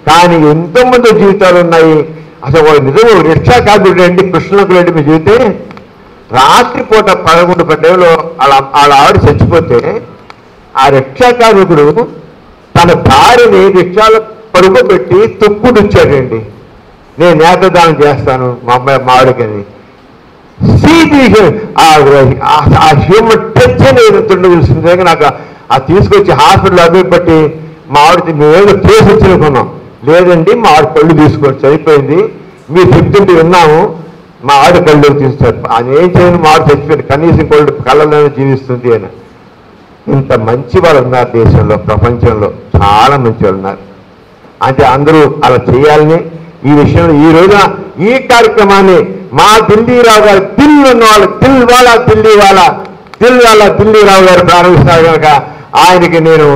కానీ ఎంతోమంది జీవితాలు ఉన్నాయి. అసలు వాళ్ళు నిజంగా రిక్షా కార్మికుడు అండి, కృష్ణకుడు మీ జీవితే రాత్రిపూట 11 గంటల్లో వాళ్ళ ఆవిడ చచ్చిపోతే ఆ రిక్షా కార్మికుడు తన భార్యని రిక్షాలో పడుకోబెట్టి తొక్కుడుచ్చాడండి. నేను నేతదానం చేస్తాను మా అమ్మాయి మావిడికని. ఆ హ్యూమన్ టచ్ అనేది తెలిసిందే. నాకు అది తీసుకొచ్చి హాస్పిటల్ అభిపట్టి మా ఆవిడ మేమేదో కేసు వచ్చినకున్నాం. లేదండి మా ఆవిడ కళ్ళు తీసుకోవచ్చు, అయిపోయింది, మీరు చెప్తుంటే విన్నాము, మా ఆవిడ కళ్ళు తీస్తారు. ఆయన ఏం చేయను, మా ఆవిడ చచ్చిపోయింది, కనీసం కళ్ళలోనే జీవిస్తుంది అని. ఇంత మంచి వాళ్ళు ఉన్నారు దేశంలో, ప్రపంచంలో చాలా మంచి వాళ్ళు ఉన్నారు. అంటే అందరూ అలా చేయాలని ఈ విషయంలో ఈ రోజున ఈ కార్యక్రమాన్ని మా ఢిల్లీరావు గారు, దిల్ ఉన్న వాళ్ళు ఢిల్లీరావు గారు ప్రారంభిస్తున్నారు కనుక ఆయనకి నేను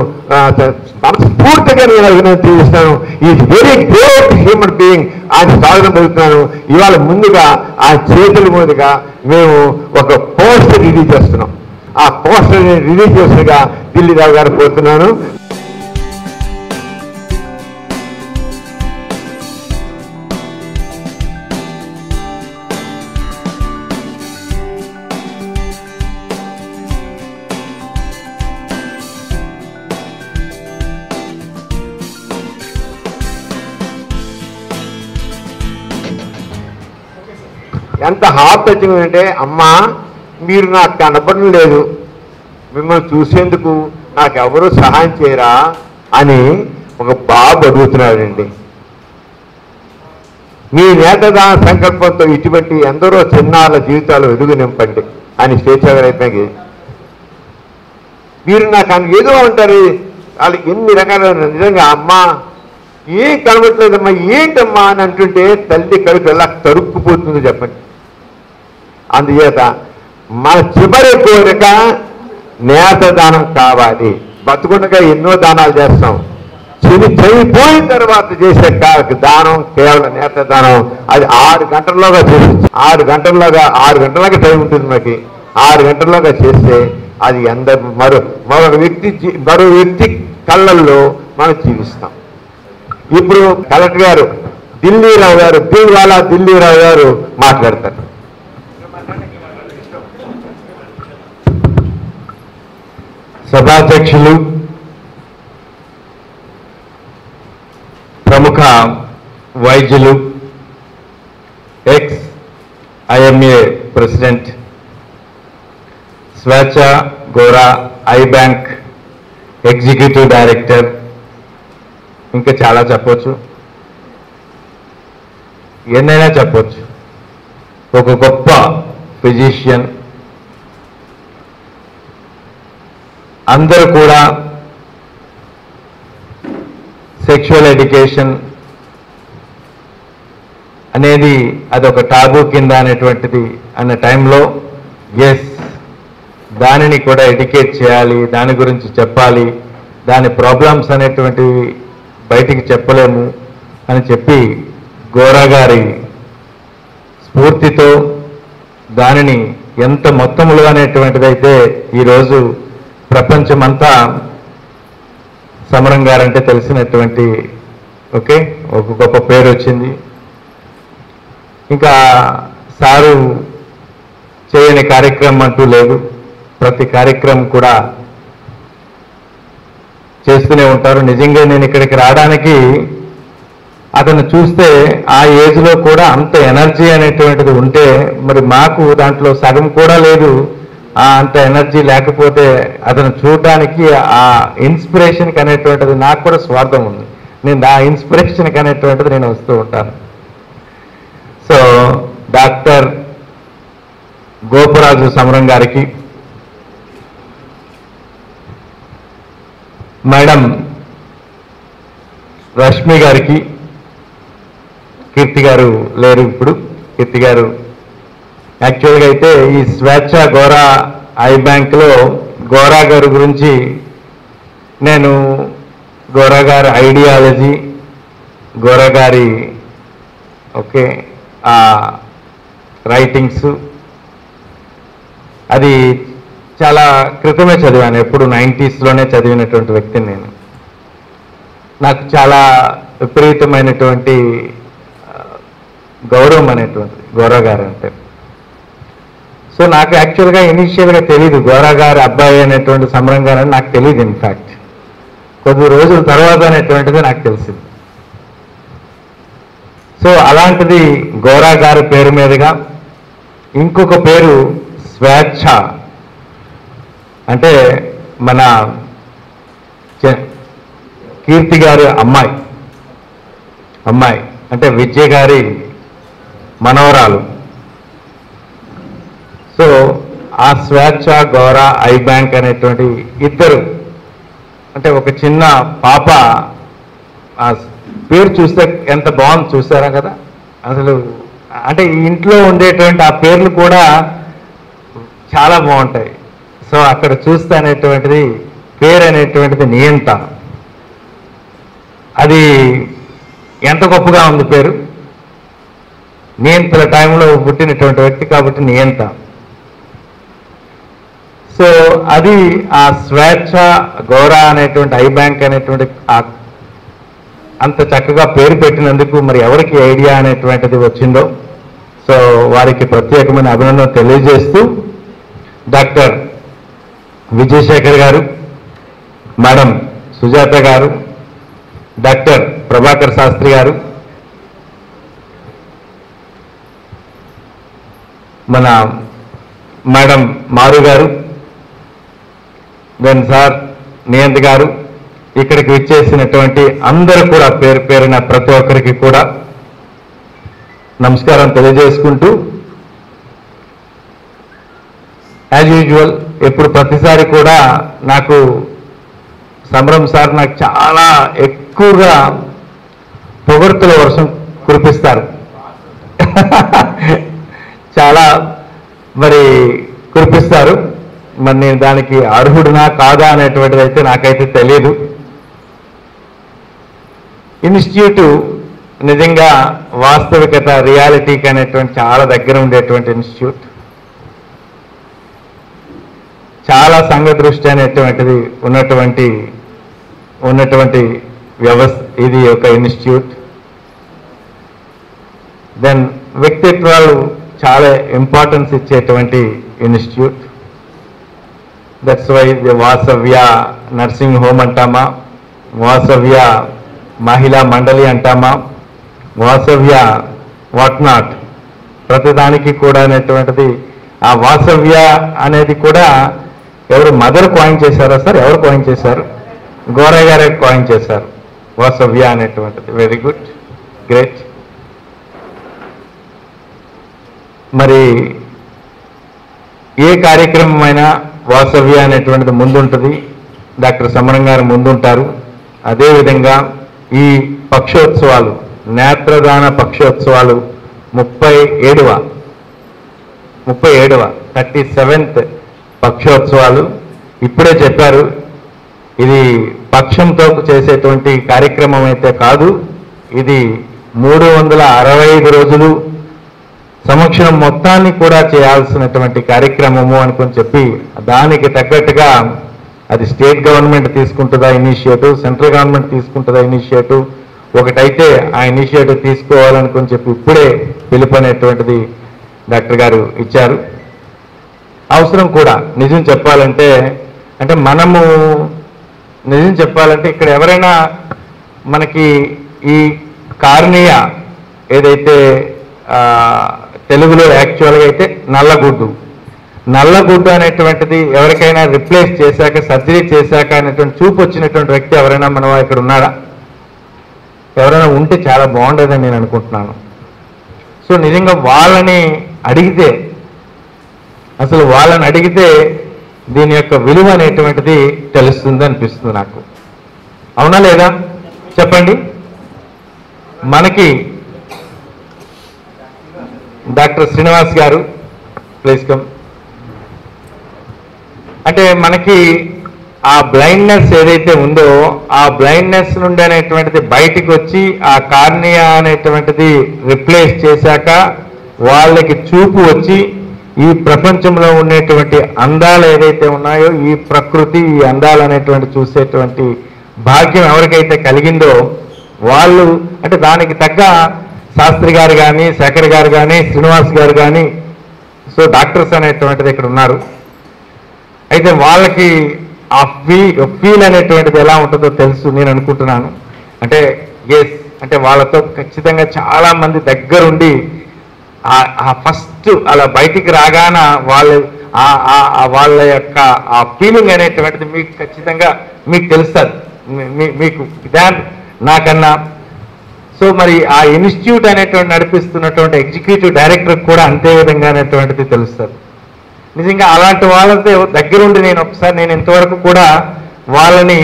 మనస్ఫూర్తిగా నేను అభినందన తెలియజేస్తాను. Is very great human being. ఆయన స్వాగతం పలుకుతున్నాను. ఇవాళ ముందుగా ఆ చేతుల మీదుగా మేము ఒక పోస్టర్ రిలీజ్ చేస్తున్నాం. ఆ పోస్టర్ రిలీజ్ చేసినగా ఢిల్లీరావు గారు కోరుతున్నాను. ఎంత హార్ట్ టచింగ్ అంటే, అమ్మా మీరు నాకు కనపడడం లేదు, మిమ్మల్ని చూసేందుకు నాకెవరూ సహాయం చేయరా అని ఒక బాబు అడుగుతున్నాడండి. మీ నేతదాన సంకల్పంతో ఇటువంటి ఎందరో చిన్నారుల జీవితాలు వెలుగు నింపండి అని స్టేచర్ అయిపోయి మీరు నాకు ఏదో అంటారు. వాళ్ళకి ఎన్ని రకాల నిజంగా అమ్మా ఏం కనబడలేదమ్మా, ఏంటమ్మా అని అంటుంటే తల్లి కడుపు ఎలా తరుక్కుపోతుందో చెప్పండి. అందుచేత మన చివరి కోరిక నేతదానం కావాలి. బతుకుండగా ఎన్నో దానాలు చేస్తాం, చనిపోయిన తర్వాత చేసే దానం కేవలం నేతదానం. అది 6 గంటల్లోగా చేసి 6 గంటలగా టైం ఉంటుంది మనకి. 6 గంటల్లోగా చేస్తే అది మరో వ్యక్తి కళ్ళల్లో మనం జీవిస్తాం. ఇప్పుడు కలెక్టర్ గారు ఢిల్లీరావు గారు మాట్లాడతారు. సభాధ్యక్షులు, ప్రముఖ వైద్యులు, ఎక్స్ ఐఎంఏ ప్రెసిడెంట్, స్వేచ్ఛ Gora I bank executive director, ఇంకా చాలా చెప్పొచ్చు, ఎన్నైనా చెప్పొచ్చు. ఒక గొప్ప ఫిజిషియన్, అందరూ కూడా సెక్షువల్ ఎడ్యుకేషన్ అనేది అదొక టాబూ కింద అనేటువంటిది అన్న టైంలో ఎస్ దానిని కూడా ఎడ్యుకేట్ చేయాలి, దాని గురించి చెప్పాలి, దాని ప్రాబ్లమ్స్ అనేటువంటివి బయటికి చెప్పలేము అని చెప్పి గోరా గారి స్ఫూర్తితో దానిని ఎంత మొత్తంలో అనేటువంటిదైతే ఈరోజు ప్రపంచమంతా సమరం గారంటే తెలిసినటువంటి ఒక గొప్ప పేరు వచ్చింది. ఇంకా సారు చేయని కార్యక్రమం అంటూ లేదు, ప్రతి కార్యక్రమం కూడా చేస్తూనే ఉంటారు. నిజంగా నేను ఇక్కడికి రావడానికి అతను చూస్తే ఆ ఏజ్లో కూడా అంత ఎనర్జీ అనేటువంటిది ఉంటే మరి మాకు దాంట్లో సగం కూడా లేదు. అంత ఎనర్జీ లేకపోతే అతను చూడడానికి ఆ ఇన్స్పిరేషన్కి అనేటువంటిది నాకు కూడా స్వార్థం ఉంది. నేను ఆ ఇన్స్పిరేషన్కి అనేటువంటిది నేను వస్తూ ఉంటాను. సో డాక్టర్ గోపరాజు సమరం గారికి, మేడం రష్మి గారికి, కీర్తి గారు లేరు ఇప్పుడు, కీర్తి గారు యాక్చువల్గా అయితే ఈ స్వేచ్ఛ గోరా ఐ బ్యాంక్లో గోరా గారి గురించి నేను గోరా గారి ఐడియాలజీ, గోరా గారి ఓకే ఆ రైటింగ్స్ అది చాలా క్రితమే చదివాను, ఎప్పుడు 90s చదివినటువంటి వ్యక్తిని నేను. నాకు చాలా విపరీతమైనటువంటి గౌరవం అనేటువంటిది గోరా గారు అంటే. సో నాకు యాక్చువల్గా ఇనీషియల్గా తెలీదు గోరా గారి అబ్బాయి అనేటువంటి సమరం గారు అని నాకు తెలియదు. ఇన్ఫ్యాక్ట్ కొద్ది రోజుల తర్వాత అనేటువంటిది నాకు తెలిసింది. సో అలాంటిది గోరా గారి పేరు మీదుగా ఇంకొక పేరు స్వేచ్ఛ, అంటే మన కీర్తి గారి అమ్మాయి అంటే విజయ్ గారి మనవరాలు. సో ఆ స్వేచ్ఛ గోరా ఐ బ్యాంక్ అనేటువంటి ఇద్దరు, అంటే ఒక చిన్న పాప, ఆ పేరు చూస్తే ఎంత బాగుంది చూసారా కదా అసలు. అంటే ఇంట్లో ఉండేటువంటి ఆ పేర్లు కూడా చాలా బాగుంటాయి. సో అక్కడ చూస్తే అనేటువంటిది పేరు అనేటువంటిది నియంత, అది ఎంత గొప్పగా ఉంది పేరు. నియంతల టైంలో పుట్టినటువంటి వ్యక్తి కాబట్టి నియంత. సో అది ఆ స్వేచ్ఛ గోరా అనేటువంటి ఐ బ్యాంక్ అనేటువంటి అంత చక్కగా పేరు పెట్టినందుకు మరి ఎవరికి ఐడియా అనేటువంటిది వచ్చిందో సో వారికి ప్రత్యేకమైన అభినందన తెలియజేస్తూ, డాక్టర్ విజయశేఖర్ గారు, మేడం సుజాత గారు, డాక్టర్ ప్రభాకర్ శాస్త్రి గారు, మన మేడం మారు గారు, దెన్ సార్ నియంత్ గారు, ఇక్కడికి విచ్చేసినటువంటి అందరూ కూడా పేరు పేరున ప్రతి ఒక్కరికి కూడా నమస్కారం తెలియజేసుకుంటూ, యాజ్ యూజువల్ ఎప్పుడు ప్రతిసారి కూడా నాకు సమరం సార్ నాకు చాలా ఎక్కువగా పొగడ్తల వర్షం కురిపిస్తారు. చాలా మరి కురిపిస్తారు. మరి నేను దానికి అర్హుడినా కాదా అనేటువంటిది అయితే నాకైతే తెలియదు. ఇన్స్టిట్యూట్ నిజంగా వాస్తవికత రియాలిటీకి అనేటువంటి చాలా దగ్గర ఉండేటువంటి ఇన్స్టిట్యూట్, చాలా సంఘ దృష్టి అనేటువంటిది ఉన్నటువంటి వ్యవస్థ ఇది ఒక ఇన్స్టిట్యూట్. దెన్ వ్యక్తిత్వాలు చాలా ఇంపార్టెన్స్ ఇచ్చేటువంటి institute. That's why Vasavya nursing home అంటామా, వాసవ్య మహిళా మండలి అంటామా, వాసవ్య వాట్ నాట్, ప్రతిదానికి కూడా అనేటువంటిది ఆ వాసవ్య అనేది కూడా ఎవరు మదర్ కాయిన్ చేశారా సార్? ఎవరు కాయిన్ చేశారు? గోరా గారే కాయిన్ చేశారు వాసవ్య అనేటువంటిది. Very good, great. మరి ఏ కార్యక్రమం అయినా వాసవ్య అనేటువంటిది ముందుంటుంది, డాక్టర్ సమరం గారు ముందుంటారు. అదేవిధంగా ఈ పక్షోత్సవాలు, నేత్రదాన పక్షోత్సవాలు 37th పక్షోత్సవాలు ఇప్పుడే చెప్పారు. ఇది పక్షంతో చేసేటువంటి కార్యక్రమం అయితే కాదు, ఇది 365 రోజులు సంవత్సరం మొత్తాన్ని కూడా చేయాల్సినటువంటి కార్యక్రమము అనుకొని చెప్పి, దానికి తగ్గట్టుగా అది స్టేట్ గవర్నమెంట్ తీసుకుంటుందా ఇనిషియేటివ్, సెంట్రల్ గవర్నమెంట్ తీసుకుంటుందా ఇనిషియేటివ్, ఒకటైతే ఆ ఇనిషియేటివ్ తీసుకోవాలనుకొని చెప్పి ఇప్పుడే పిలుపనేటువంటిది డాక్టర్ గారు ఇచ్చారు. అవసరం కూడా నిజం చెప్పాలంటే, అంటే మనము నిజం చెప్పాలంటే ఇక్కడ ఎవరైనా మనకి ఈ కార్నియా ఏదైతే తెలుగులో యాక్చువల్గా అయితే నల్లగుడ్డు అనేటువంటిది ఎవరికైనా రిప్లేస్ చేశాక, సర్జరీ చేశాక అనేటువంటి చూపు వచ్చినటువంటి వ్యక్తి ఎవరైనా మనం ఇక్కడ ఉన్నాడా? ఎవరైనా ఉంటే చాలా బాగుండేదని నేను అనుకుంటున్నాను. సో నిజంగా వాళ్ళని అడిగితే, అసలు వాళ్ళని అడిగితే దీని యొక్క విలువ అనేటువంటిది తెలుస్తుంది అనిపిస్తుంది నాకు. అవునా లేదా చెప్పండి. మనకి డాక్టర్ శ్రీనివాస్ గారు ప్లీజ్ కమ్. అంటే మనకి ఆ బ్లైండ్నెస్ ఏదైతే ఉందో ఆ బ్లైండ్నెస్ నుండి అనేటువంటిది బయటికి వచ్చి ఆ కార్నియా అనేటువంటిది రిప్లేస్ చేశాక వాళ్ళకి చూపు వచ్చి ఈ ప్రపంచంలో ఉండేటువంటి అందాలు ఏదైతే ఉన్నాయో ఈ ప్రకృతి ఈ అందాలు అనేటువంటి చూసేటువంటి భాగ్యం ఎవరికైతే కలిగిందో వాళ్ళు అంటే దానికి తగ్గ శాస్త్రి గారు కానీ శేఖర్ గారు కానీ శ్రీనివాస్ గారు కానీ సో డాక్టర్స్ అనేటువంటిది ఇక్కడ ఉన్నారు. అయితే వాళ్ళకి ఆ ఫీల్ అనేటువంటిది ఎలా ఉంటుందో తెలుసు నేను అనుకుంటున్నాను. అంటే ఎస్ అంటే వాళ్ళతో ఖచ్చితంగా చాలా మంది దగ్గరుండి ఆ ఫస్ట్ అలా బయటికి రాగాన వాళ్ళ యొక్క ఆ ఫీలింగ్ అనేటువంటిది మీకు ఖచ్చితంగా మీకు తెలుస్తుంది, మీకు నాకన్నా. సో మరి ఆ ఇన్స్టిట్యూట్ అనేటువంటి నడిపిస్తున్నటువంటి ఎగ్జిక్యూటివ్ డైరెక్టర్ కూడా అంతే విధంగా అనేటువంటిది తెలుస్తుంది. నిజంగా అలాంటి వాళ్ళతో దగ్గరుండి నేను ఇంతవరకు కూడా వాళ్ళని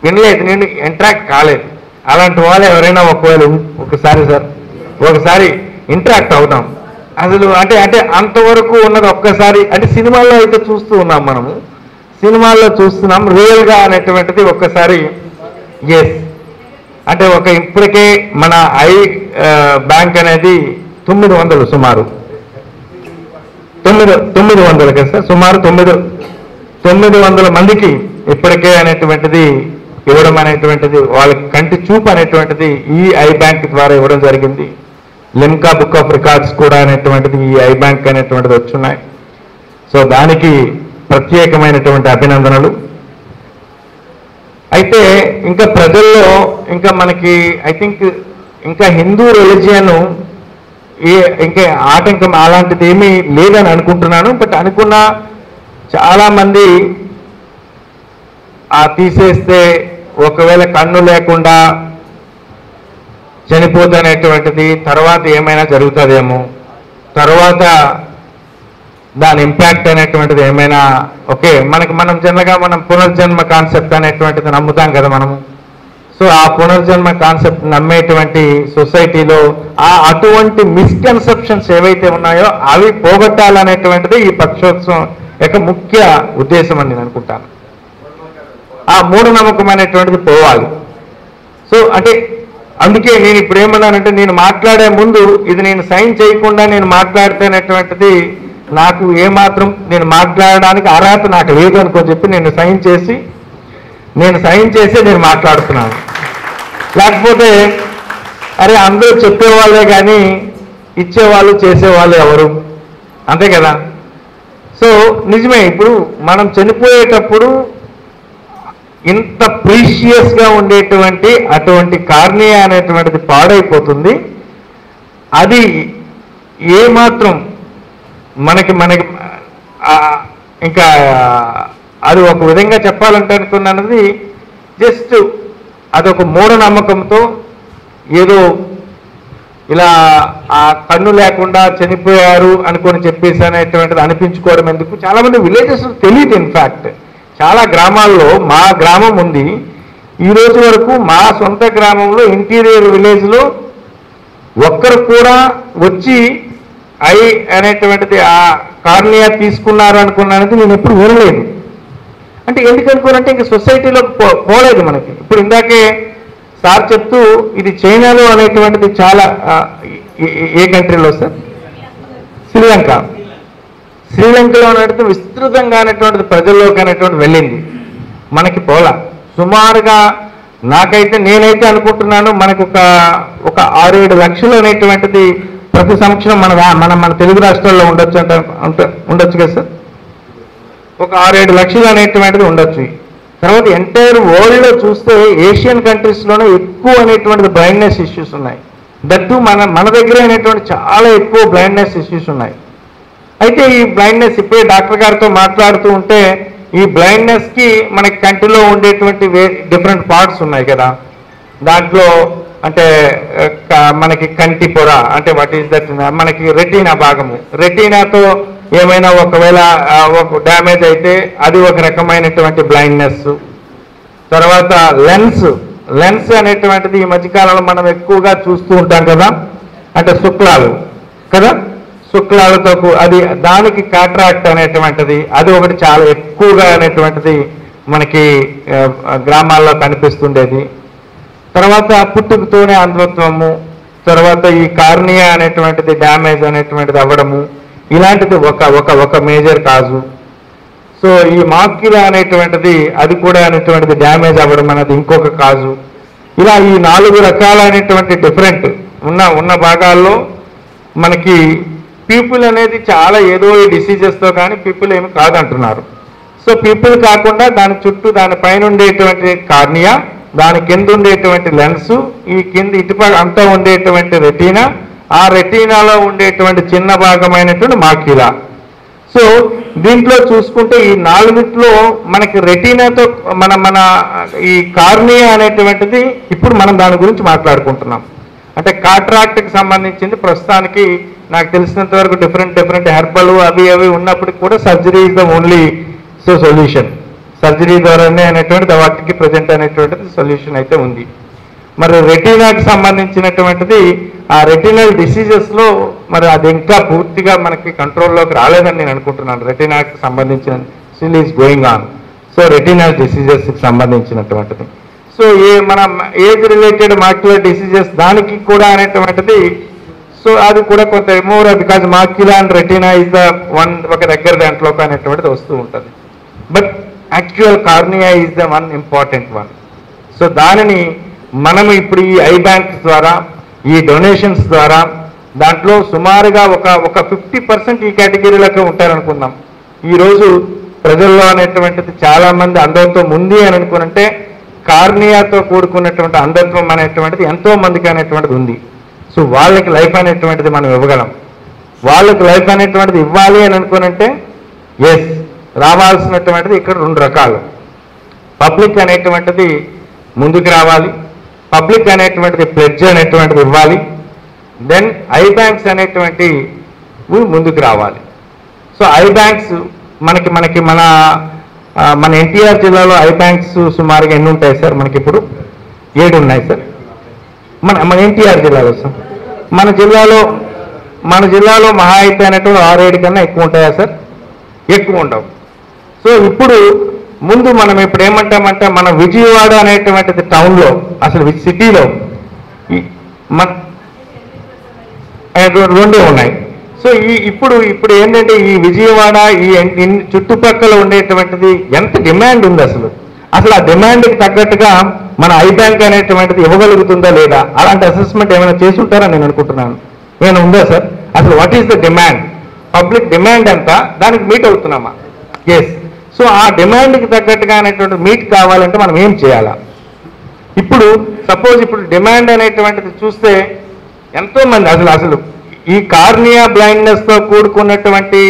వినలేదు, నేను ఇంటరాక్ట్ కాలేదు. అలాంటి వాళ్ళు ఎవరైనా ఒకసారి ఇంటరాక్ట్ అవుతాం అసలు అంటే అంతవరకు ఉన్నది ఒక్కసారి అంటే సినిమాల్లో అయితే చూస్తూ ఉన్నాం, మనము సినిమాల్లో చూస్తున్నాం, రియల్గా అనేటువంటిది ఒక్కసారి ఎస్ అంటే ఇప్పటికే మన ఐ బ్యాంక్ అనేది 900 సుమారు 900 కదా సార్, సుమారు 900 మందికి ఇప్పటికే అనేటువంటిది ఇవ్వడం అనేటువంటిది వాళ్ళకి కంటి చూపు అనేటువంటిది ఈ ఐ బ్యాంక్ ద్వారా ఇవ్వడం జరిగింది. లిమ్కా బుక్ ఆఫ్ రికార్డ్స్ కూడా అనేటువంటిది ఈ ఐ బ్యాంక్ అనేటువంటిది వచ్చున్నాయి. సో దానికి ప్రత్యేకమైనటువంటి అభినందనలు. అయితే ఇంకా ప్రజల్లో ఇంకా మనకి ఐ థింక్ ఇంకా హిందూ రిలీజియన్ ఇంకా ఆటంకం అలాంటిది ఏమీ లేదని అనుకుంటున్నాను. బట్ అనుకున్న చాలామంది తీసేస్తే ఒకవేళ కన్ను లేకుండా చనిపోతున్నటువంటిది తర్వాత ఏమైనా జరుగుతుందేమో, తర్వాత దాని ఇంపాక్ట్ అనేటువంటిది ఏమైనా ఓకే మనం జనరల్గా పునర్జన్మ కాన్సెప్ట్ అనేటువంటిది నమ్ముతాం కదా మనము. సో ఆ పునర్జన్మ కాన్సెప్ట్ నమ్మేటువంటి సొసైటీలో అటువంటి మిస్కన్సెప్షన్స్ ఏవైతే ఉన్నాయో అవి పోగొట్టాలనేటువంటిది ఈ పక్షోత్సవం యొక్క ముఖ్య ఉద్దేశం అని నేను అనుకుంటాను. ఆ మూఢనమ్మకం అనేటువంటిది పోవాలి. సో అంటే అందుకే నేను ఇప్పుడు ఏమన్నానంటే నేను మాట్లాడే ముందు ఇది నేను సైన్ చేయకుండా నేను మాట్లాడితేనేటువంటిది నాకు ఏమాత్రం నేను మాట్లాడడానికి అర్హత నాకు లేదు అనుకో చెప్పి నేను సైన్ చేసి నేను మాట్లాడుతున్నాను. లేకపోతే అరే అందరూ చెప్పేవాళ్ళే కానీ ఇచ్చేవాళ్ళు చేసేవాళ్ళు ఎవరు, అంతే కదా. సో నిజమే ఇప్పుడు మనం చనిపోయేటప్పుడు ఇంత ప్రీషియస్గా ఉండేటువంటి అటువంటి కార్నియా అనేటువంటిది పాడైపోతుంది. అది ఏమాత్రం మనకి ఇంకా అది ఒక విధంగా చెప్పాలంటే అనుకున్నది జస్ట్ అదొక మూఢనమ్మకంతో ఏదో ఇలా ఆ కన్ను లేకుండా చనిపోయారు అనుకొని చెప్పేసి అనేటువంటిది అనిపించుకోవడం ఎందుకు. చాలామంది విలేజెస్ తెలియదు. ఇన్ఫ్యాక్ట్ చాలా గ్రామాల్లో మా గ్రామం ఉంది, ఈ రోజు వరకు మా సొంత గ్రామంలో ఇంటీరియర్ విలేజ్లో ఒక్కరు కూడా వచ్చి ఐ అనేటువంటిది ఆ కార్నియా తీసుకున్నారు అనుకున్నానది నేను ఎప్పుడు వినలేదు. అంటే ఎందుకు అనుకోనంటే ఇంకా సొసైటీలోకి పోలేదు మనకి. ఇప్పుడు ఇందాకే సార్ చెప్తూ ఇది చైనాలో అనేటువంటిది చాలా ఏ కంట్రీలో సార్? శ్రీలంకలో అనేటువంటి విస్తృతంగా అనేటువంటిది ప్రజల్లోకి అనేటువంటి వెళ్ళింది, మనకి పోలా. సుమారుగా నేనైతే అనుకుంటున్నాను మనకు ఒక 6-7 లక్షలు అనేటువంటిది ప్రతి సంవత్సరం మన తెలుగు రాష్ట్రాల్లో ఉండొచ్చు కదా సార్. ఒక 6-7 లక్షలు అనేటువంటిది ఉండొచ్చు. తర్వాత ఎంటైర్ వరల్డ్లో చూస్తే ఏషియన్ కంట్రీస్లోనే ఎక్కువ అనేటువంటిది బ్లైండ్నెస్ ఇష్యూస్ ఉన్నాయి. దట్టు మన దగ్గర అనేటువంటి చాలా ఎక్కువ బ్లైండ్నెస్ ఇష్యూస్ ఉన్నాయి. అయితే ఈ బ్లైండ్నెస్ ఇప్పుడే డాక్టర్ గారితో మాట్లాడుతూ ఉంటే ఈ బ్లైండ్నెస్కి మనకి కంటిలో ఉండేటువంటి డిఫరెంట్ పార్ట్స్ ఉన్నాయి కదా. దాంట్లో అంటే మనకి కంటి పొర అంటే వాట్ ఈస్ దట్, మనకి రెటీనా భాగము, రెటీనాతో ఏమైనా ఒకవేళ ఒక డ్యామేజ్ అయితే అది ఒక రకమైనటువంటి బ్లైండ్నెస్. తర్వాత లెన్స్ అనేటువంటిది ఈ మధ్యకాలంలో మనం ఎక్కువగా చూస్తూ ఉంటాం కదా, అంటే శుక్లాలు కదా, శుక్లాలతో అది దానికి కాట్రాక్ట్ అనేటువంటిది అది ఒకటి చాలా ఎక్కువగా అనేటువంటిది మనకి గ్రామాల్లో కనిపిస్తుండేది. తర్వాత పుట్టుకతోనే అంధత్వము, తర్వాత ఈ కార్నియా అనేటువంటిది డ్యామేజ్ అనేటువంటిది అవ్వడము, ఇలాంటిది ఒక మేజర్ కాజు. సో ఈ మాక్యులా అనేటువంటిది అది కూడా అనేటువంటిది డ్యామేజ్ అవ్వడం అనేది ఇంకొక కాజు. ఇలా ఈ 4 రకాలైనటువంటి డిఫరెంట్ ఉన్న భాగాల్లో మనకి పీపుల్ అనేది చాలా ఏదో ఈ డిసీజెస్తో కానీ పీపుల్ ఏమి కాదంటున్నారు. సో పీపుల్ కాకుండా దాని చుట్టూ దాని పైన ఉండేటువంటి కార్నియా, దాని కింద ఉండేటువంటి లెన్స్, ఈ కింద ఇటుపక్క అంతా ఉండేటువంటి రెటీనా, ఆ రెటీనాలో ఉండేటువంటి చిన్న భాగమైనటువంటి మాక్యులా. సో దీంట్లో చూసుకుంటే ఈ 4 మనకి రెటీనాతో మన ఈ కార్నియా అనేటువంటిది ఇప్పుడు మనం దాని గురించి మాట్లాడుకుంటున్నాం. అంటే కాట్రాక్ట్కి సంబంధించింది ప్రస్తుతానికి నాకు తెలిసినంత వరకు డిఫరెంట్ హెర్బల్ అవి ఉన్నప్పటికి కూడా surgery is the only solution. Surgery ద్వారానే అనేటువంటిది వాటికి ప్రజెంట్ అనేటువంటిది సొల్యూషన్ అయితే ఉంది. మరి రెటీనాకి సంబంధించినటువంటిది ఆ రెటినల్ డిసీజెస్లో మరి అది ఇంకా పూర్తిగా మనకి కంట్రోల్లోకి రాలేదని నేను అనుకుంటున్నాను. రెటీనాకి సంబంధించిన still is going on. So retinal డిసీజెస్కి సంబంధించినటువంటిది. సో మన ఏజ్ రిలేటెడ్ మాక్యులర్ డిసీజెస్ దానికి కూడా అనేటువంటిది సో అది కూడా కొంత more because macula and retina is the one ఒక దగ్గర దాంట్లోకి అనేటువంటిది వస్తూ ఉంటుంది. But actual cornea is the one important one. So దానిని మనం ఇప్పుడు ఈ ఐ బ్యాంక్స్ ద్వారా ఈ డొనేషన్స్ ద్వారా దాంట్లో సుమారుగా ఒక 50% ఈ కేటగిరీలోకి ఉంటారనుకుందాం. ఈరోజు ప్రజల్లో అనేటువంటిది చాలామంది అంధత్వం ఉంది అని అనుకునంటే కార్నియాతో కూడుకున్నటువంటి అంధత్వం అనేటువంటిది ఎంతో మందికి అనేటువంటిది ఉంది. సో వాళ్ళకి లైఫ్ అనేటువంటిది మనం ఇవ్వగలం. వాళ్ళకి లైఫ్ అనేటువంటిది ఇవ్వాలి అని అనుకునంటే ఎస్ రావాల్సినటువంటిది ఇక్కడ 2 రకాలు. పబ్లిక్ అనేటువంటిది ముందుకు రావాలి, పబ్లిక్ అనేటువంటిది ప్లెడ్జ్ అనేటువంటిది ఇవ్వాలి, దెన్ ఐ బ్యాంక్స్ అనేటువంటి ముందుకు రావాలి. సో ఐ బ్యాంక్స్ మనకి మన ఎన్టీఆర్ జిల్లాలో ఐ బ్యాంక్స్ సుమారుగా ఎన్ని ఉంటాయి సార్? మనకి ఇప్పుడు 7 ఉన్నాయి సార్ మన ఎన్టీఆర్ జిల్లాలో. సార్ మన జిల్లాలో మహా అయితే అనేటువంటి 6-7 కన్నా ఎక్కువ ఉంటాయా సార్? ఎక్కువ ఉండవు. సో ఇప్పుడు ముందు మనం ఇప్పుడు ఏమంటామంటే మన విజయవాడ అనేటువంటిది టౌన్లో అసలు సిటీలో మన 2 ఉన్నాయి. సో ఇప్పుడు ఏంటంటే ఈ విజయవాడ ఈ చుట్టుపక్కల ఉండేటువంటిది ఎంత డిమాండ్ ఉంది అసలు ఆ డిమాండ్కి తగ్గట్టుగా మన ఐ బ్యాంక్ అనేటువంటిది ఇవ్వగలుగుతుందా లేదా అలాంటి అసెస్మెంట్ ఏమైనా చేసి ఉంటారా నేను అనుకుంటున్నాను. ఏమైనా ఉందా సార్? అసలు what is the demand, public demand ఎంత, దానికి మీట్ అవుతున్నామా? ఎస్. సో ఆ డిమాండ్కి తగ్గట్టుగా అనేటువంటి మీట్ కావాలంటే మనం ఏం చేయాలా? ఇప్పుడు సపోజ్ ఇప్పుడు డిమాండ్ అనేటువంటిది చూస్తే ఎంతోమంది అసలు ఈ కార్నియా బ్లైండ్నెస్తో కూడుకున్నటువంటి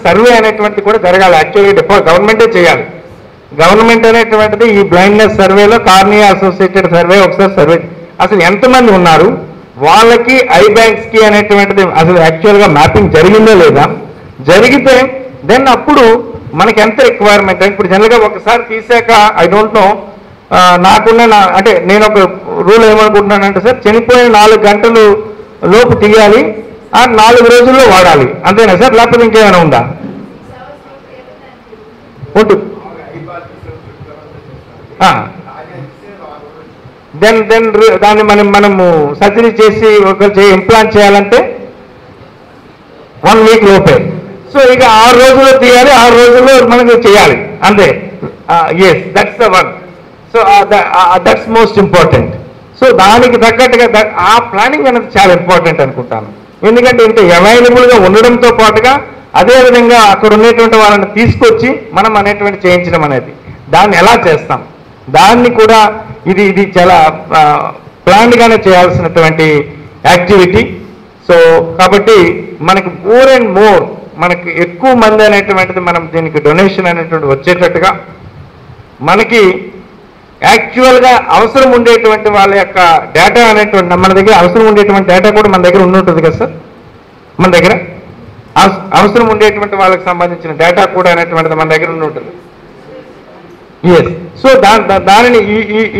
సర్వే అనేటువంటిది కూడా జరగాలి. యాక్చువల్గా గవర్నమెంటే చేయాలి. గవర్నమెంట్ అనేటువంటిది ఈ బ్లైండ్నెస్ సర్వేలో కార్నియా అసోసియేటెడ్ సర్వే ఒకసారి సర్వే అసలు ఎంతమంది ఉన్నారు, వాళ్ళకి ఐ బ్యాంక్స్కి అనేటువంటిది అసలు యాక్చువల్గా మ్యాపింగ్ జరిగిందో లేదా, జరిగితే దెన్ అప్పుడు మనకి ఎంత రిక్వైర్మెంట్. ఇప్పుడు జనరల్గా ఒకసారి తీసాక ఐ డోంట్ నో అంటే నేను ఒక రూల్ ఏమనుకుంటున్నానంటే సార్ చనిపోయిన 4 గంటలు లోపు తీయాలి, ఆ 4 రోజుల్లో వాడాలి, అంతేనా సార్? లేకపోతే ఇంకేమైనా ఉందా? ఉంటుంది. దెన్ దాన్ని మనము సర్జరీ చేసి ఇంప్లాంట్ చేయాలంటే 1 వీక్ లోపే. సో ఇక 6 రోజుల్లో తీయాలి, 6 రోజుల్లో మనకు చేయాలి, అంతే. Yes, that's the one. So that's most important. So దానికి తగ్గట్టుగా ఆ ప్లానింగ్ అనేది చాలా ఇంపార్టెంట్ అనుకుంటాను. ఎందుకంటే ఇంత అవైలబుల్గా ఉండడంతో పాటుగా అదేవిధంగా అక్కడ ఉండేటువంటి వాళ్ళని తీసుకొచ్చి మనం అనేటువంటి చేయించడం అనేది దాన్ని ఎలా చేస్తాం, దాన్ని కూడా ఇది చాలా ప్లాన్గానే చేయాల్సినటువంటి యాక్టివిటీ. సో కాబట్టి మనకి మోర్ అండ్ మోర్ మనకి ఎక్కువ మంది అనేటువంటిది మనం దీనికి డొనేషన్ అనేటువంటి వచ్చేటట్టుగా మనకి యాక్చువల్గా అవసరం ఉండేటువంటి వాళ్ళ యొక్క డేటా అనేటువంటి మన దగ్గర అవసరం ఉండేటువంటి డేటా కూడా మన దగ్గర ఉండుంటుంది కదా సార్. మన దగ్గర అవసరం ఉండేటువంటి వాళ్ళకి సంబంధించిన డేటా కూడా అనేటువంటిది మన దగ్గర ఉండుంటుంది. ఎస్. సో దానిని